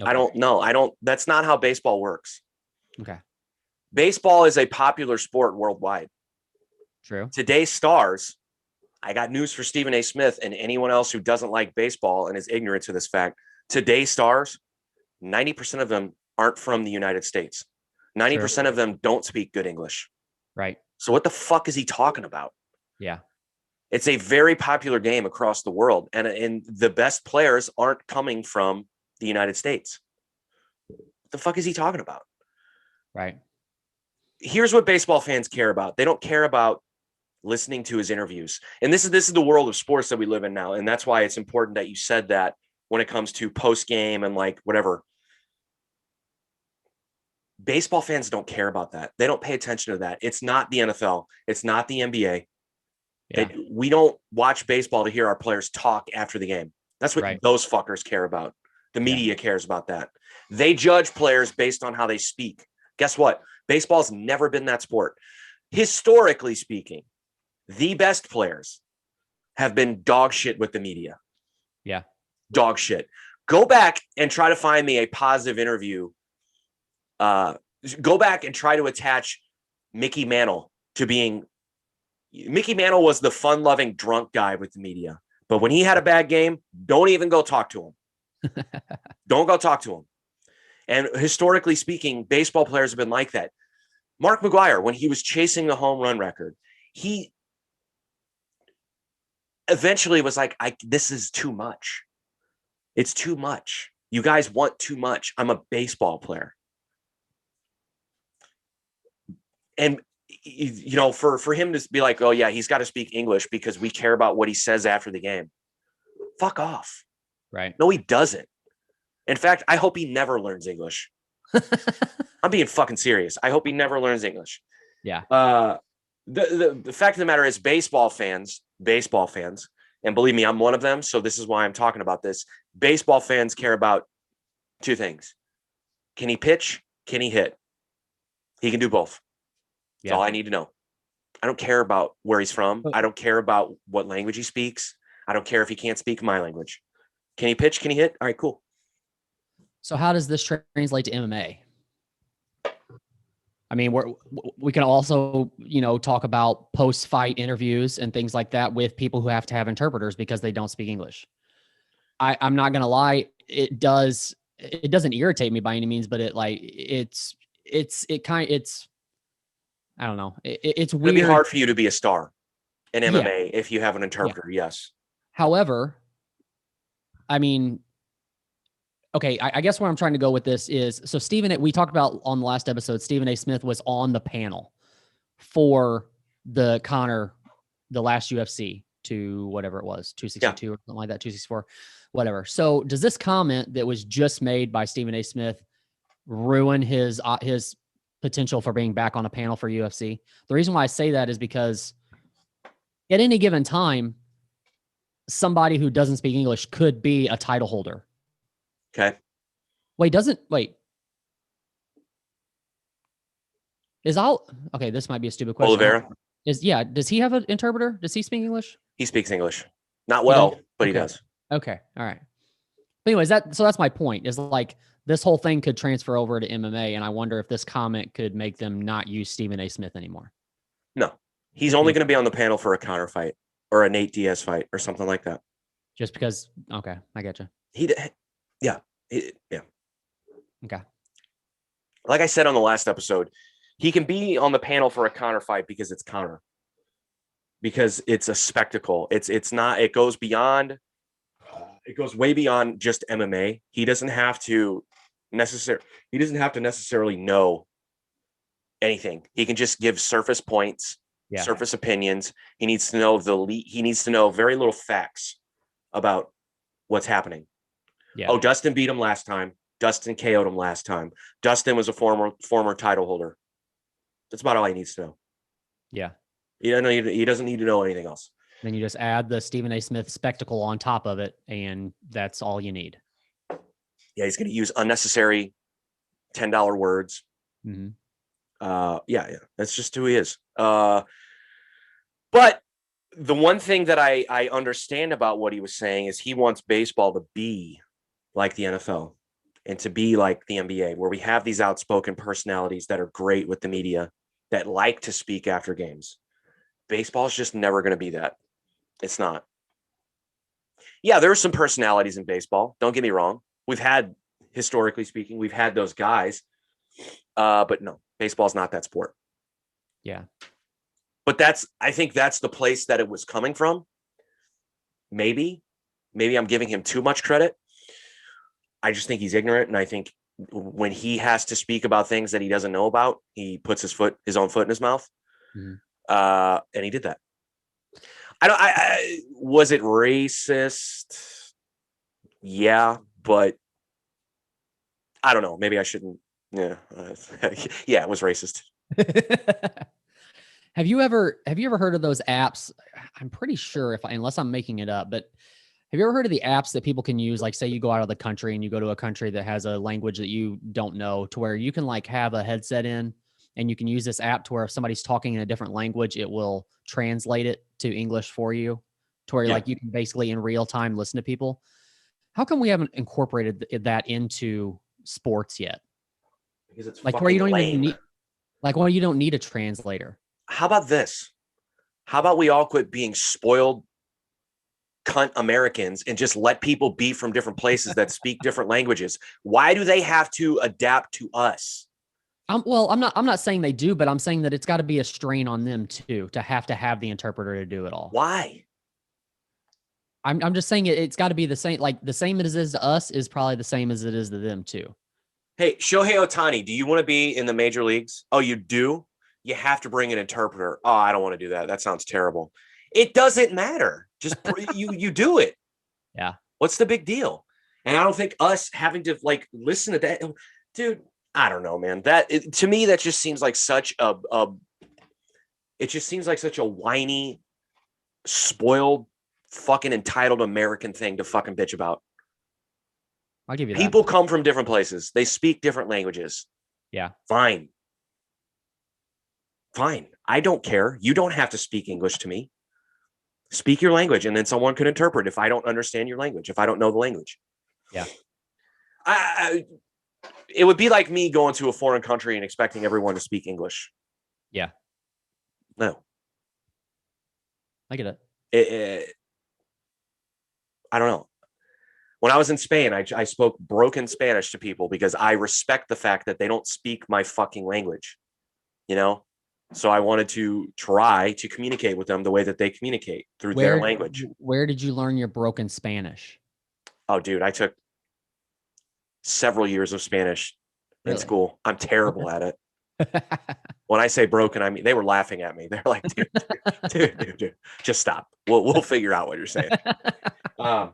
Okay. I don't know. That's not how baseball works. Okay. Baseball is a popular sport worldwide. True. Today's stars, I got news for Stephen A. Smith and anyone else who doesn't like baseball and is ignorant to this fact. Today's stars, 90% of them aren't from the United States. 90% of them don't speak good English. Right. So what the fuck is he talking about? Yeah. It's a very popular game across the world. And the best players aren't coming from the United States. What the fuck is he talking about? Right. Here's what baseball fans care about. They don't care about listening to his interviews. And this is the world of sports that we live in now. And that's why it's important that you said that when it comes to post game and like whatever. Baseball fans don't care about that. They don't pay attention to that. It's not the NFL. It's not the NBA. Yeah. We don't watch baseball to hear our players talk after the game. That's what those fuckers care about. The media cares about that. They judge players based on how they speak. Guess what? Baseball's never been that sport. Historically speaking, the best players have been dog shit with the media. Yeah. Dog shit. Go back and try to find me a positive interview. Go back and try to attach Mickey Mantle to being. Mickey Mantle was the fun-loving drunk guy with the media. But when he had a bad game, don't even go talk to him. Don't go talk to him. And historically speaking, baseball players have been like that. Mark McGwire, when he was chasing the home run record, he eventually was like, this is too much. It's too much. You guys want too much. I'm a baseball player. And, for him to be like, oh, yeah, he's got to speak English because we care about what he says after the game. Fuck off. Right. No, he doesn't. In fact, I hope he never learns English. I'm being fucking serious. I hope he never learns English. Yeah. The fact of the matter is baseball fans, and believe me, I'm one of them. So this is why I'm talking about this. Baseball fans care about two things. Can he pitch? Can he hit? He can do both. That's all I need to know. I don't care about where he's from. I don't care about what language he speaks. I don't care if he can't speak my language. Can he pitch? Can he hit? All right, cool. So how does this translate to MMA? I mean, we can also, talk about post-fight interviews and things like that with people who have to have interpreters because they don't speak English. I'm not going to lie. It doesn't irritate me by any means, but it's I don't know. It's weird. It'd be hard for you to be a star in MMA if you have an interpreter. Yeah. Yes. However, I mean, okay, I guess where I'm trying to go with this is, so we talked about on the last episode, Stephen A. Smith was on the panel for the last UFC to whatever it was, 262 or something like that, 264, whatever. So does this comment that was just made by Stephen A. Smith ruin his potential for being back on a panel for UFC? The reason why I say that is because at any given time, somebody who doesn't speak English could be a title holder. Okay. Okay, this might be a stupid question. Oliveira? Does he have an interpreter? Does he speak English? He speaks English. Not well, but he does. Okay. All right. But anyways, that's my point, is like this whole thing could transfer over to MMA, and I wonder if this comment could make them not use Stephen A. Smith anymore. No. He's only going to be on the panel for a counter fight or a Nate Diaz fight or something like that. Just because, okay, I get you. Yeah. Okay. Like I said on the last episode, he can be on the panel for a counter fight because it's counter. Because it's a spectacle. It goes beyond it goes way beyond just MMA. He doesn't have to necessarily know anything. He can just give surface points, surface opinions. He needs to know he needs to know very little facts about what's happening. Yeah. Oh, Dustin beat him last time. Dustin KO'd him last time. Dustin was a former title holder. That's about all he needs to know. Yeah. He doesn't need to know anything else. Then you just add the Stephen A. Smith spectacle on top of it, and that's all you need. Yeah, he's going to use unnecessary $10 words. Mm-hmm. Yeah, that's just who he is. But the one thing that I understand about what he was saying is he wants baseball to be like the NFL and to be like the NBA, where we have these outspoken personalities that are great with the media, that like to speak after games. Baseball is just never going to be that. It's not. Yeah, there are some personalities in baseball. Don't get me wrong. Historically speaking, we've had those guys. But no, baseball's not that sport. Yeah. But I think that's the place that it was coming from. Maybe I'm giving him too much credit. I just think he's ignorant. And I think when he has to speak about things that he doesn't know about, he puts his own foot in his mouth. Mm-hmm. And he did that. Was it racist? Yeah, but I don't know. Maybe I shouldn't. Yeah. Yeah, it was racist. Have you ever heard of those apps? I'm pretty sure unless I'm making it up, but have you ever heard of the apps that people can use? Like say you go out of the country and you go to a country that has a language that you don't know, to where you can like have a headset in and you can use this app to where if somebody's talking in a different language, it will translate it to English for you, to where like you can basically in real time listen to people. How come we haven't incorporated that into sports yet? Because it's like where you don't even need, like where you don't need a translator. How about this? How about we all quit being spoiled cunt Americans and just let people be from different places that speak different languages? Why do they have to adapt to us? I'm not saying they do, but I'm saying that it's got to be a strain on them too, to have the interpreter to do it all. Why? I'm just saying it's got to be the same. Like the same it is to us is probably the same as it is to them too. Hey, Shohei Ohtani, do you want to be in the major leagues? Oh, you do? You have to bring an interpreter. Oh, I don't want to do that. That sounds terrible. It doesn't matter. Just you do it. Yeah. What's the big deal? And I don't think us having to like listen to that, dude. I don't know, man. To me, that just seems like such a whiny, spoiled, fucking entitled American thing to fucking bitch about. I'll give you that. People come from different places. They speak different languages. Yeah. Fine. I don't care. You don't have to speak English to me. Speak your language, and then someone can interpret if I don't understand your language, if I don't know the language. Yeah. It would be like me going to a foreign country and expecting everyone to speak English. Yeah. No. I get it. I don't know. When I was in Spain, I spoke broken Spanish to people because I respect the fact that they don't speak my fucking language, you know? So I wanted to try to communicate with them the way that they communicate through their language. Where did you learn your broken Spanish? Oh, dude, I took several years of Spanish in school. I'm terrible at it. When I say broken, I mean, they were laughing at me. They're like, dude, just stop. We'll figure out what you're saying. But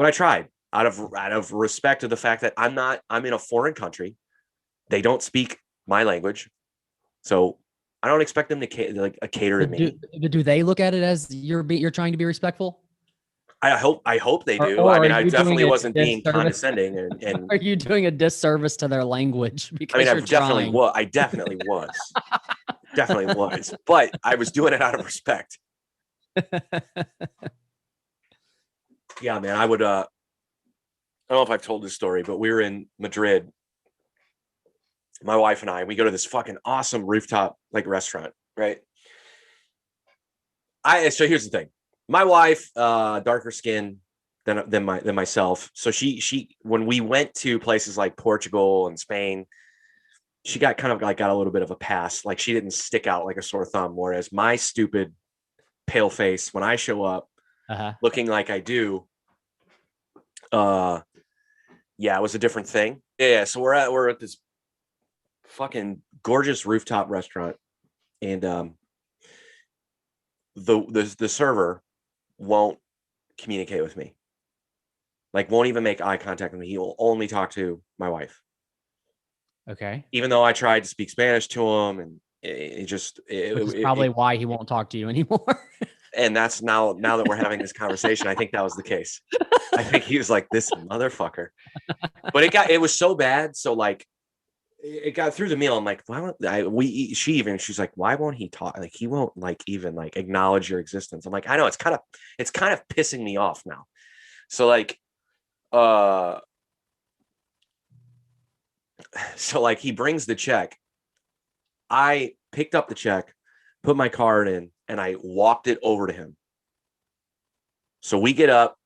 I tried out of respect to the fact that I'm in a foreign country. They don't speak my language. So I don't expect them to cater to me. Do they look at it as you're trying to be respectful? I hope they do. I mean, I definitely wasn't being condescending. And are you doing a disservice to their language? Because I definitely was. Definitely was. But I was doing it out of respect. Yeah, man. I would. I don't know if I've told this story, but we were in Madrid. My wife and I, we go to this fucking awesome rooftop like restaurant, right? So here's the thing. My wife, darker skin than myself. So she when we went to places like Portugal and Spain, she got got a little bit of a pass. Like she didn't stick out like a sore thumb. Whereas my stupid pale face, when I show up looking like I do, Yeah, it was a different thing. Yeah. So we're at this fucking gorgeous rooftop restaurant, and the server won't communicate with me. Like, won't even make eye contact with me. He will only talk to my wife. Okay. Even though I tried to speak Spanish to him, and which is probably why he won't talk to you anymore. And that's now that we're having this conversation, I think that was the case. I think he was like, this motherfucker. But it was so bad. So like, it got through the meal. I'm like, why won't she's like, why won't he talk? Like, he won't like even like acknowledge your existence. I'm like, I know, it's kind of pissing me off now. So like, he brings the check. I picked up the check, put my card in, and I walked it over to him. So we get up,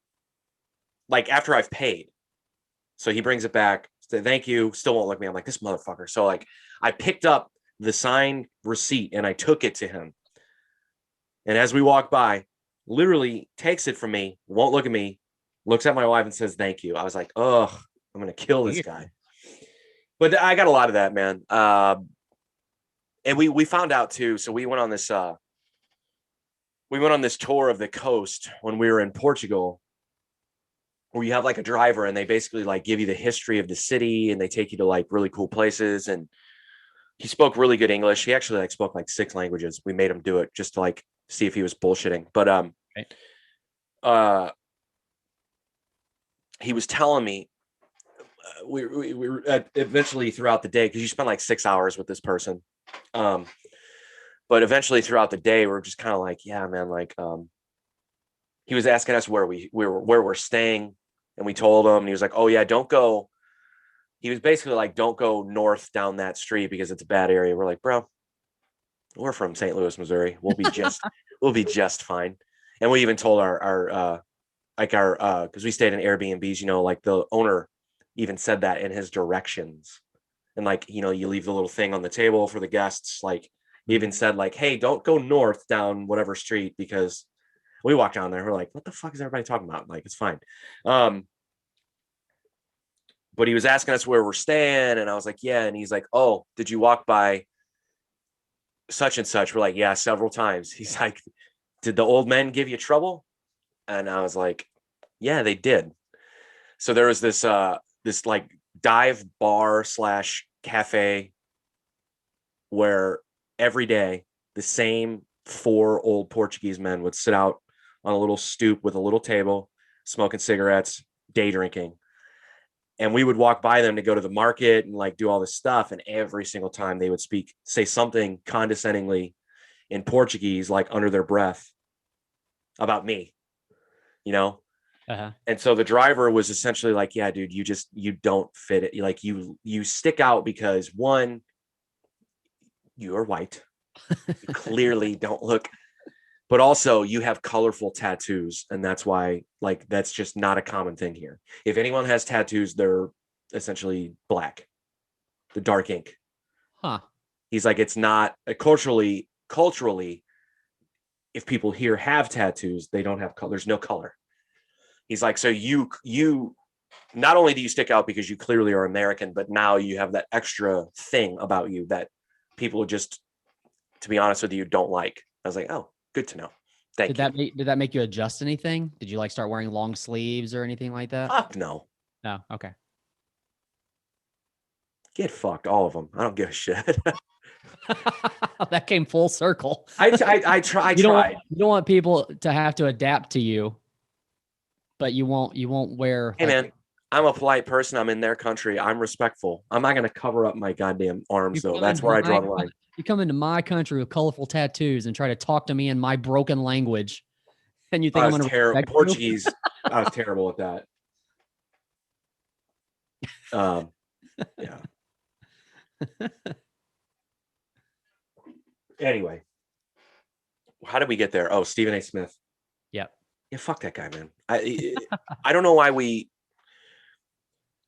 like after I've paid. So he brings it back, said, thank you, still won't look at me. I'm like, this motherfucker. So like, I picked up the signed receipt and I took it to him. And as we walk by, literally takes it from me, won't look at me, looks at my wife and says, thank you. I was like, ugh, I'm going to kill this guy. But I got a lot of that, man. And we found out too. So we went on this tour of the coast when we were in Portugal, where you have like a driver and they basically like give you the history of the city and they take you to like really cool places. And he spoke really good English. He actually like spoke like 6 languages. We made him do it just to like see if he was bullshitting. But he was telling me we were eventually throughout the day, because you spend like 6 hours with this person. But eventually throughout the day, we're just kind of like, yeah, man, like, he was asking us where we're staying, and we told him, and he was like, oh yeah, don't go. He was basically like, don't go north down that street because it's a bad area. We're like, bro, we're from St. Louis, Missouri. We'll be just fine. And we even told our because we stayed in Airbnbs, you know, like the owner even said that in his directions. And like, you know, you leave the little thing on the table for the guests. Like, he even said like, hey, don't go north down whatever street, because we walked down there. We're like, what the fuck is everybody talking about? Like, it's fine. But he was asking us where we're staying, and I was like, yeah. And he's like, oh, did you walk by such and such? We're like, yeah, several times. He's like, did the old men give you trouble? And I was like, yeah, they did. So there was this like dive bar / cafe where every day the same 4 old Portuguese men would sit out on a little stoop with a little table, smoking cigarettes, day drinking. And we would walk by them to go to the market and like do all this stuff. And every single time they would say something condescendingly in Portuguese, like under their breath, about me, you know? Uh-huh. And so the driver was essentially like, yeah, dude, you don't fit it. Like you stick out because, one, you are white. You clearly don't look, but also you have colorful tattoos. And that's why, like, that's just not a common thing here. If anyone has tattoos, they're essentially black, the dark ink. Huh. He's like, it's not culturally, if people here have tattoos, they don't have color. There's no color. He's like, so you not only do you stick out because you clearly are American, but now you have that extra thing about you that people just, to be honest with you, don't like. I was like, oh, good to know. Thank you. Did that make you adjust anything? Did you like start wearing long sleeves or anything like that? Fuck no. No. Okay. Get fucked, all of them. I don't give a shit. That came full circle. I tried. You don't want people to have to adapt to you, but you won't wear. Hey, man, I'm a polite person. I'm in their country. I'm respectful. I'm not going to cover up my goddamn arms, though. That's where I draw the line. You come into my country with colorful tattoos and try to talk to me in my broken language, and you think I'm going to respect Portuguese? I was terrible at that. Yeah. Anyway, how did we get there? Oh, Stephen A. Smith. Yep. Yeah, fuck that guy, man. I don't know why we.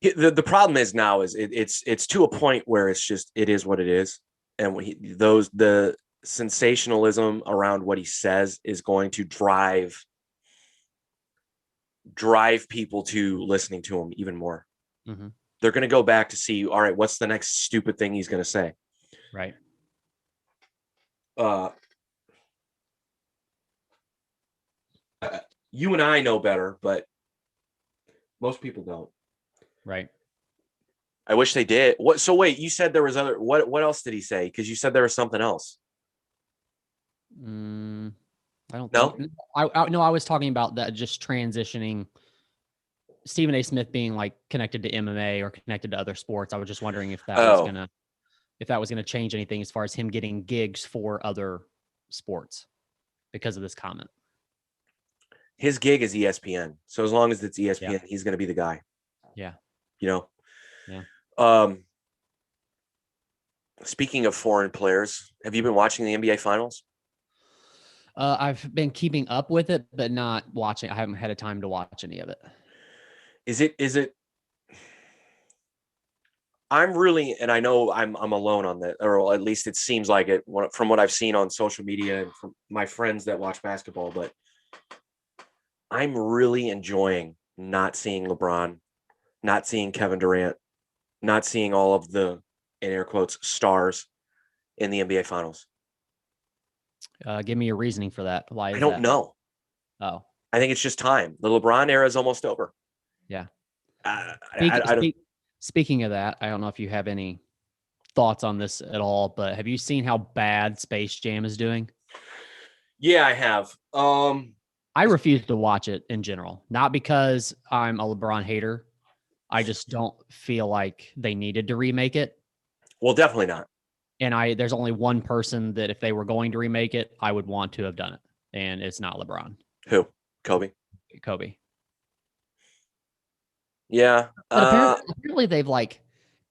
The problem is now is it's to a point where it's just, it is what it is, and the sensationalism around what he says is going to drive drive people to listening to him even more. Mm-hmm. They're going to go back to see, all right, what's the next stupid thing he's going to say? Right. You and I know better, but most people don't. Right. I wish they did. What? So wait, you said there was other. What else did he say? Because you said there was something else. I don't No. think. No, I was talking about that, just transitioning. Stephen A. Smith being like connected to MMA or connected to other sports. I was just wondering if that was gonna change anything as far as him getting gigs for other sports because of this comment. His gig is ESPN, so as long as it's ESPN, he's going to be the guy. Yeah. You know. Yeah. Speaking of foreign players, have you been watching the NBA Finals? I've been keeping up with it, but not watching. I haven't had a time to watch any of it. Is it? I'm really, and I know I'm alone on that, or at least it seems like it from what I've seen on social media and from my friends that watch basketball, but I'm really enjoying not seeing LeBron, not seeing Kevin Durant, not seeing all of the, in air quotes, stars in the NBA Finals. Give me your reasoning for that. Why is I don't know. Oh, I think it's just time. The LeBron era is almost over. Yeah. Speaking of that, I don't know if you have any thoughts on this at all, but have you seen how bad Space Jam is doing? Yeah, I have. I refuse to watch it in general, not because I'm a LeBron hater. I just don't feel like they needed to remake it. Well, definitely not. And there's only one person that if they were going to remake it, I would want to have done it. And it's not LeBron. Who? Kobe. Yeah. But apparently they've like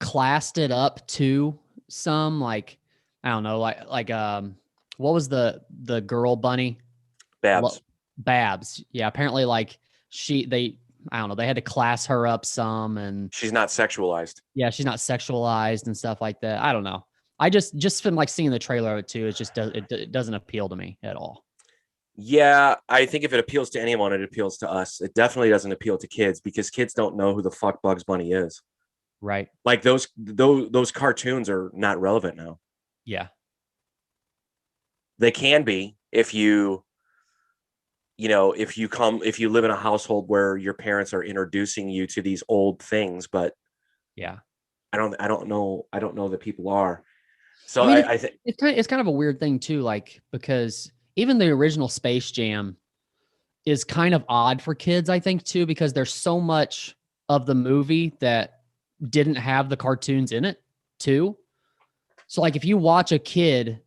classed it up to some, like, I don't know, like what was the girl bunny? Babs. Yeah. Apparently like I don't know, they had to class her up some, and she's not sexualized. Yeah, she's not sexualized and stuff like that. I don't know. I just from like seeing the trailer of it too, it doesn't appeal to me at all. Yeah, I think if it appeals to anyone, it appeals to us. It definitely doesn't appeal to kids because kids don't know who the fuck Bugs Bunny is. Right. Like those cartoons are not relevant now. Yeah. They can be if you live in a household where your parents are introducing you to these old things, but yeah, I don't know that people are. So I think it's kind of a weird thing too, like, because even the original Space Jam is kind of odd for kids, I think, too, because there's so much of the movie that didn't have the cartoons in it, too. So, like, if you watch a kid,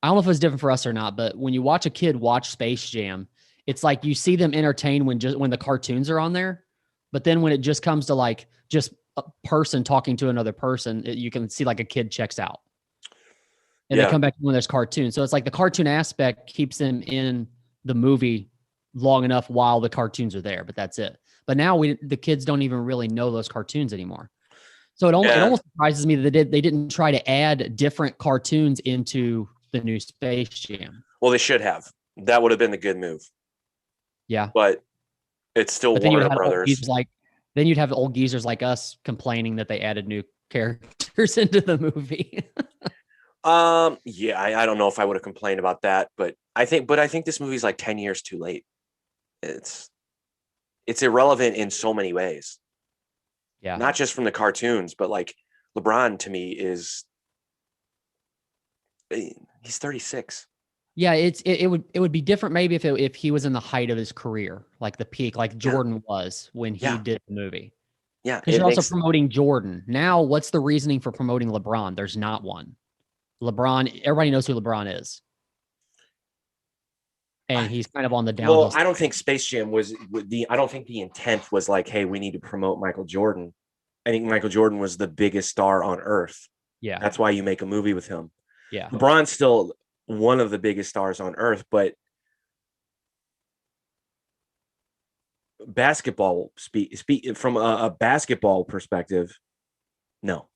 I don't know if it's different for us or not, but when you watch a kid watch Space Jam, it's like you see them entertained when the cartoons are on there. But then when it just comes to like just a person talking to another person, you can see like a kid checks out. And they come back when there's cartoons. So it's like the cartoon aspect keeps them in the movie long enough while the cartoons are there, but that's it. But now the kids don't even really know those cartoons anymore. So it almost surprises me that they didn't try to add different cartoons into the new Space Jam. Well, they should have. That would have been the good move. Yeah. But it's still Warner Brothers. Then you'd have old geezers like us complaining that they added new characters into the movie. Yeah, I don't know if I would have complained about that, but I think this movie's like 10 years too late. It's irrelevant in so many ways. Yeah. Not just from the cartoons, but like LeBron to me he's 36. Yeah, it would be different maybe if he was in the height of his career, like the peak, like Jordan was when he did the movie. Yeah. Because you're also promoting Jordan. Now, what's the reasoning for promoting LeBron? There's not one. LeBron, everybody knows who LeBron is. And he's kind of on the downhill. Well, I don't think Space Jam I don't think the intent was like, hey, we need to promote Michael Jordan. I think Michael Jordan was the biggest star on earth. Yeah. That's why you make a movie with him. Yeah. LeBron's still one of the biggest stars on earth, but basketball speak from a basketball perspective, no.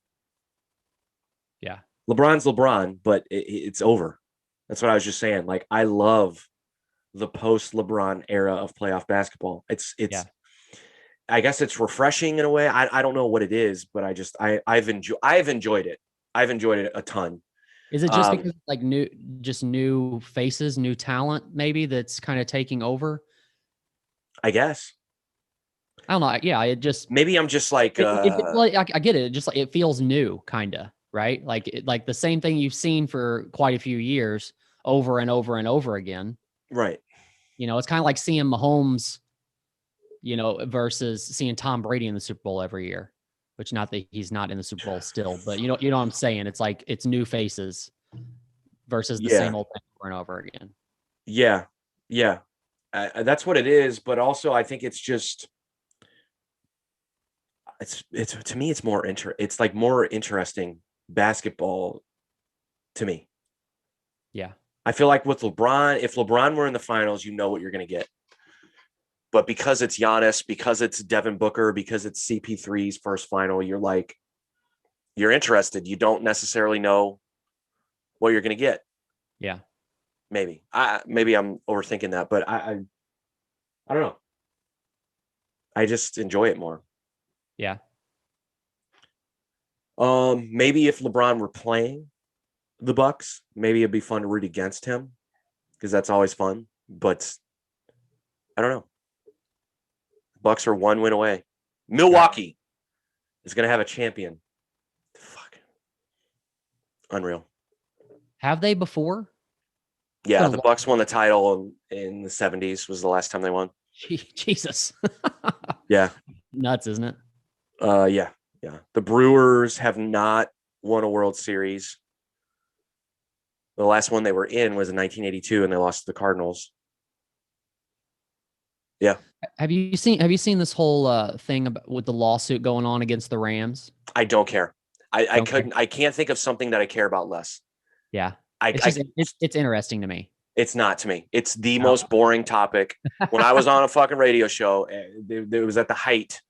Yeah. LeBron's LeBron, but it's over. That's what I was just saying. Like, I love the post LeBron era of playoff basketball. It's I guess it's refreshing in a way. I don't know what it is, but I've enjoyed it. I've enjoyed it a ton. Is it just because like new faces, new talent, maybe that's kind of taking over? I guess. I don't know. Yeah, it just maybe I'm just like I get it. It just like it feels new, kind of, right? Like the same thing you've seen for quite a few years, over and over and over again. Right. You know, it's kind of like seeing Mahomes, you know, versus seeing Tom Brady in the Super Bowl every year. Which not that he's not in the Super Bowl still, but you know what I'm saying. It's like it's new faces versus the same old thing over and over again. Yeah, that's what it is. But also, I think it's just it's to me, it's more it's like more interesting basketball to me. Yeah, I feel like with LeBron, if LeBron were in the finals, you know what you're going to get. But because it's Giannis, because it's Devin Booker, because it's CP3's first final, you're interested. You don't necessarily know what you're going to get. Yeah. Maybe I'm overthinking that, but I don't know. I just enjoy it more. Yeah. Maybe if LeBron were playing the Bucks, maybe it'd be fun to root against him because that's always fun. But I don't know. Bucks are 1 win away. Milwaukee is going to have a champion. Fuck. Unreal. Have they before? Yeah, the Bucks won the title in the 70s was the last time they won. Jesus. Yeah. Nuts, isn't it? Yeah. The Brewers have not won a World Series. The last one they were in was in 1982 and they lost to the Cardinals. Yeah. Have you seen this whole thing with the lawsuit going on against the Rams? I don't care. I can't think of something that I care about less. Yeah. It's interesting to me. It's not to me. It's the most boring topic. When I was on a fucking radio show, it was at the height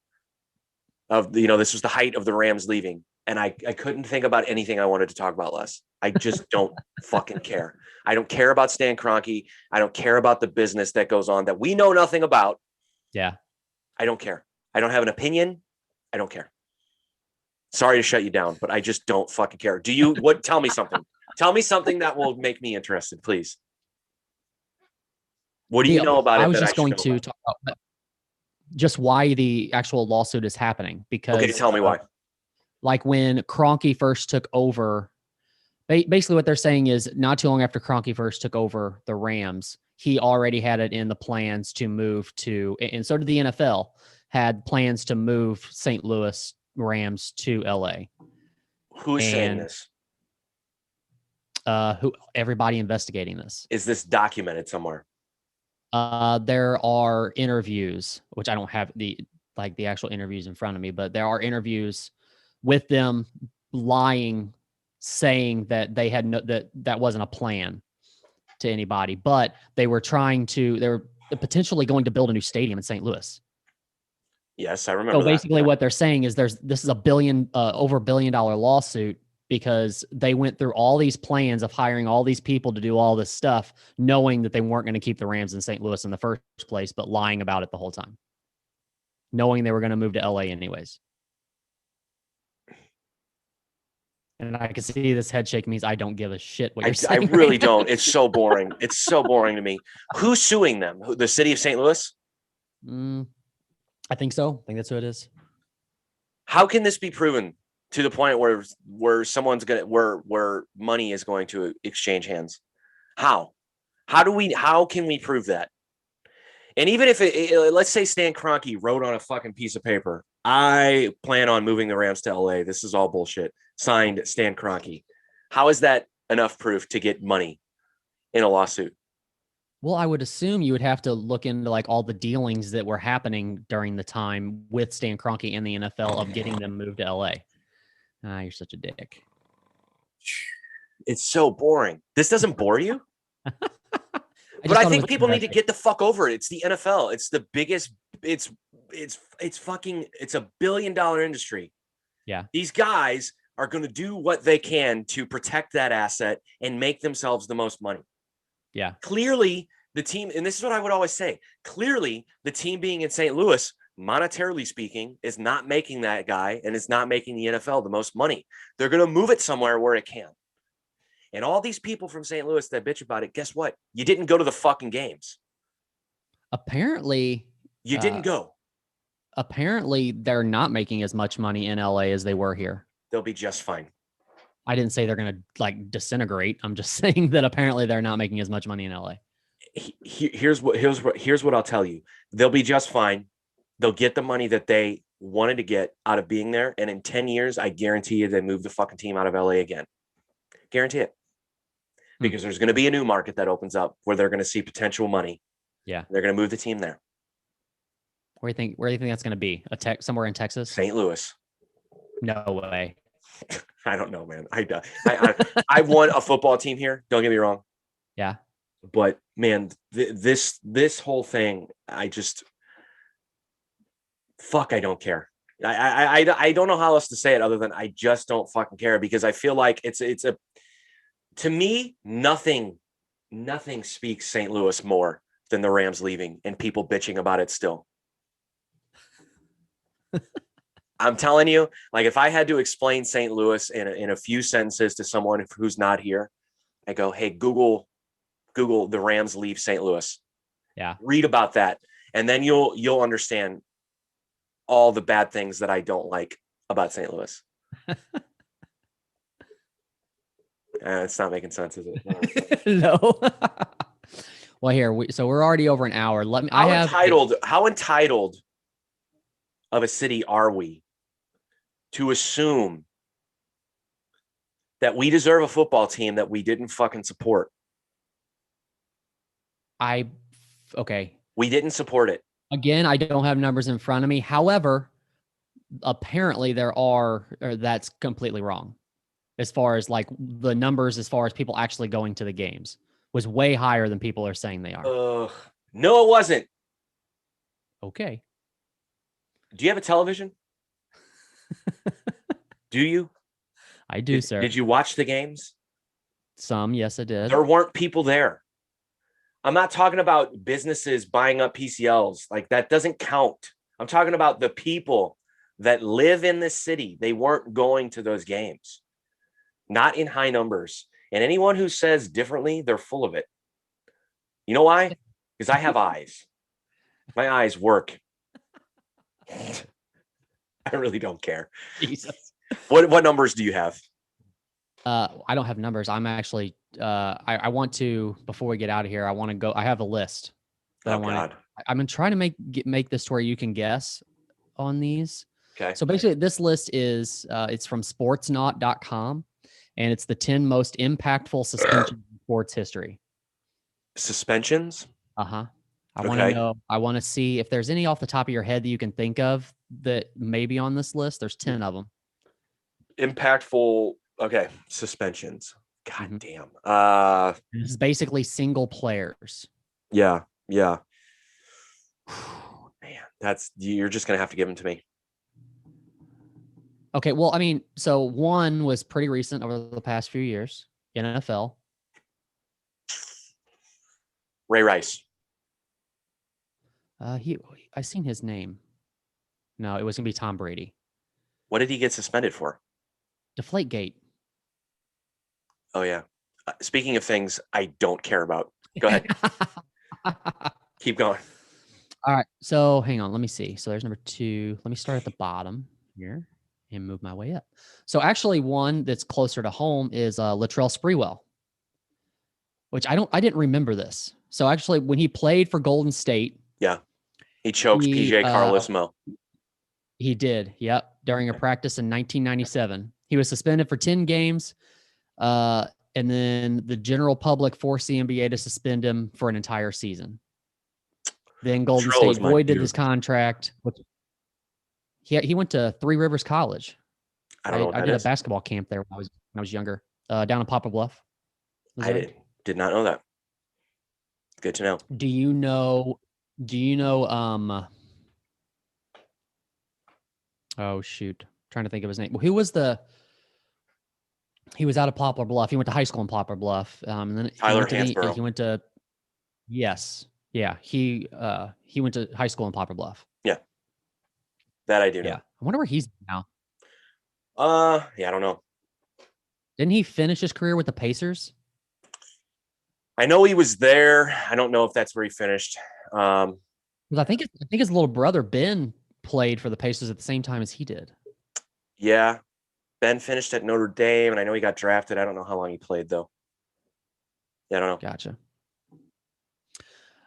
of, this was the height of the Rams leaving. And I couldn't think about anything I wanted to talk about less. I just don't fucking care. I don't care about Stan Kroenke. I don't care about the business that goes on that we know nothing about. Yeah. I don't care. I don't have an opinion. I don't care. Sorry to shut you down, but I just don't fucking care. Tell me something. Tell me something that will make me interested, please. What do you know about it? I was just going to talk about just why the actual lawsuit is happening. Because okay, tell me why. Like when Kroenke first took over, basically what they're saying is not too long after Kroenke first took over the Rams, he already had it in the plans to move to, and so did the NFL, had plans to move St. Louis Rams to LA. Who's saying this? Everybody investigating this. Is this documented somewhere? There are interviews, which I don't have the actual interviews in front of me, but there are interviews with them lying, saying that they had that wasn't a plan to anybody, but they were potentially going to build a new stadium in St. Louis. Yes, I remember. So basically what they're saying is this is over $1 billion lawsuit because they went through all these plans of hiring all these people to do all this stuff, knowing that they weren't going to keep the Rams in St. Louis in the first place, but lying about it the whole time, knowing they were going to move to LA anyways. And I can see this head shake means I don't give a shit what you're saying. I really don't. It's so boring. It's so boring to me. Who's suing them? The city of St. Louis? I think so. I think that's who it is. How can this be proven to the point where someone's where money is going to exchange hands? How can we prove that? And even if let's say Stan Kroenke wrote on a fucking piece of paper, I plan on moving the Rams to LA. This is all bullshit. Signed Stan Kroenke. How is that enough proof to get money in a lawsuit? Well, I would assume you would have to look into like all the dealings that were happening during the time with Stan Kroenke and the NFL of getting them moved to LA. You're such a dick. It's so boring. This doesn't bore you? But I think people need to get the fuck over it. It's the NFL. It's the biggest. It's fucking. It's $1 billion industry. Yeah. These guys are going to do what they can to protect that asset and make themselves the most money. Yeah. Clearly, The team, and this is what I would always say, clearly the team being in St. Louis, monetarily speaking, is not making that guy and is not making the NFL the most money. They're going to move it somewhere where it can. And all these people from St. Louis that bitch about it, guess what? You didn't go to the fucking games. Apparently, you didn't go. Apparently, they're not making as much money in LA as they were here. They'll be just fine. I didn't say they're going to like disintegrate. I'm just saying that apparently they're not making as much money in LA. Here's what I'll tell you. They'll be just fine. They'll get the money that they wanted to get out of being there. And in 10 years, I guarantee you they move the fucking team out of LA again. Guarantee it. Because there's going to be a new market that opens up where they're going to see potential money. Yeah. They're going to move the team there. Where do you think that's going to be? Somewhere in Texas? St. Louis. No way. I don't know, man. I want a football team here. Don't get me wrong. Yeah. But man, this whole thing, I don't care. I don't know how else to say it other than I just don't fucking care, because I feel like to me, nothing speaks St. Louis more than the Rams leaving and people bitching about it still. I'm telling you, like, if I had to explain St. Louis in a few sentences to someone who's not here, I go, hey, Google the Rams leave St. Louis. Yeah. Read about that. And then you'll understand all the bad things that I don't like about St. Louis. It's not making sense, is it? No. Well, here, so we're already over an hour. How entitled of a city are we to assume that we deserve a football team that we didn't fucking support? Okay. We didn't support it. Again, I don't have numbers in front of me. However, apparently that's completely wrong. As far as like the numbers, as far as people actually going to the games, was way higher than people are saying they are. No, it wasn't. Okay. Do you have a television? Do you? I do, sir. Did you watch the games? Some, yes, I did. There weren't people there. I'm not talking about businesses buying up PCLs. Like, that doesn't count. I'm talking about the people that live in this city. They weren't going to those games. Not in high numbers. And anyone who says differently, they're full of it. You know why? Because I have eyes. My eyes work. I really don't care. Jesus. What numbers do you have? I don't have numbers. I'm actually, I want to, before we get out of here, I want to go, I have a list that I'm going to try to make this to where you can guess on these. Okay. So basically this list is, it's from sportsnaut.com, and it's the 10 most impactful suspensions in sports history. Suspensions? Uh-huh. I want to know, I want to see if there's any off the top of your head that you can think of that may be on this list. There's 10 of them. Impactful. Okay. Suspensions. God damn. This is basically single players. Yeah. Yeah. Man, you're just going to have to give them to me. Okay. Well, I mean, so one was pretty recent over the past few years in NFL. Ray Rice. I seen his name. No, it was going to be Tom Brady. What did he get suspended for? Deflategate. Oh, yeah. Speaking of things I don't care about. Go ahead. Keep going. All right. So hang on. Let me see. So there's number 2. Let me start at the bottom here and move my way up. So actually one that's closer to home is Latrell Sprewell, which I didn't remember this. So actually when he played for Golden State. Yeah. He choked PJ Carlesimo. He did. Yep. During a practice in 1997. He was suspended for 10 games. And then the general public forced the NBA to suspend him for an entire season. Then Golden State voided his contract. He went to Three Rivers College. I did a basketball camp there when I was younger, down in Poplar Bluff. Did not know that. Good to know. Do you know, oh shoot. Trying to think of his name. Well, he was out of Poplar Bluff. He went to high school in Poplar Bluff. And then Tyler Hansborough. he went to, Yes. Yeah. He went to high school in Poplar Bluff. Yeah. That I do know. Yeah. I wonder where he's now. Yeah, I don't know. Didn't he finish his career with the Pacers? I know he was there. I don't know if that's where he finished. Because I think his little brother Ben played for the Pacers at the same time as he did. Yeah. Ben finished at Notre Dame, and I know he got drafted. I don't know how long he played, though. Yeah, I don't know. Gotcha.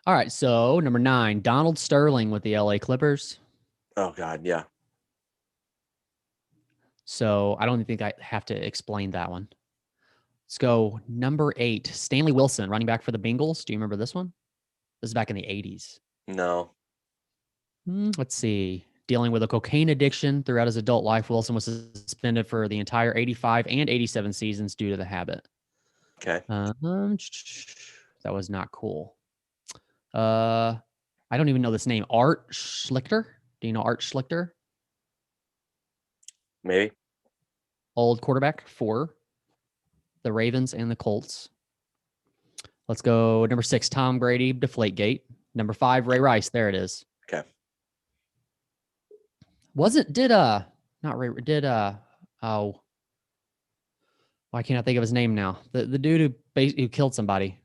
All right, so number 9, Donald Sterling with the LA Clippers. Oh, God, yeah. So I don't think I have to explain that one. Let's go number 8, Stanley Wilson, running back for the Bengals. Do you remember this one? This is back in the 80s. No. Let's see. Dealing with a cocaine addiction throughout his adult life, Wilson was suspended for the entire 85 and 87 seasons due to the habit. Okay. That was not cool. I don't even know this name. Art Schlichter. Do you know Art Schlichter? Maybe. Old quarterback for the Ravens and the Colts. Let's go number 6, Tom Brady, Deflategate. Number 5, Ray Rice. There it is. Okay. Oh, why can't I think of his name now? The dude who killed somebody.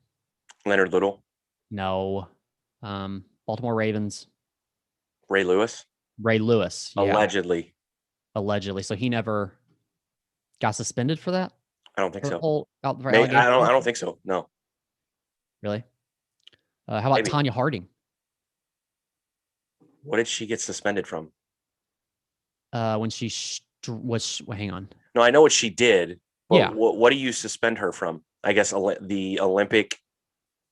Leonard Little. No. Baltimore Ravens. Ray Lewis. Ray Lewis. Yeah. Allegedly. So he never got suspended for that? I don't think so. I don't think so. No. Really? How about Tanya Harding? What did she get suspended from? When she hang on. No, I know what she did. But yeah. What do you suspend her from? I guess the Olympic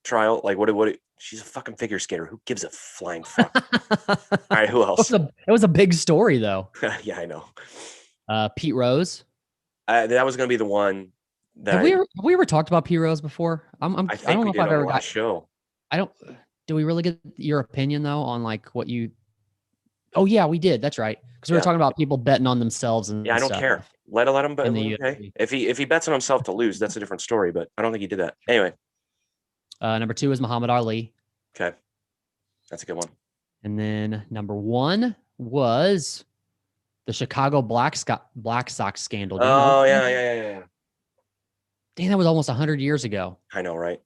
trial. Like what? She's a fucking figure skater. Who gives a flying fuck? All right, who else? It was a big story though. Yeah, I know. Pete Rose. That was going to be the one. Have we ever talked about Pete Rose before? I don't know if I've ever got show. Do we really get your opinion though on like what you? Oh yeah, we did. That's right. Because we were talking about people betting on themselves and I don't care. Let him bet. Okay. If he bets on himself to lose, that's a different story. But I don't think he did that. Anyway. Number 2 is Muhammad Ali. Okay, that's a good one. And then number 1 was the Chicago Black Sox scandal. Oh yeah. Dang, that was almost 100 years ago. I know, right?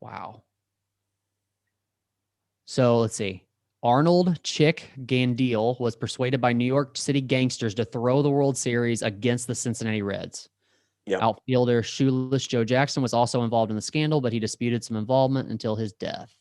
Wow. So let's see. Arnold Chick Gandil was persuaded by New York City gangsters to throw the World Series against the Cincinnati Reds. Yep. Outfielder Shoeless Joe Jackson was also involved in the scandal, but he disputed some involvement until his death.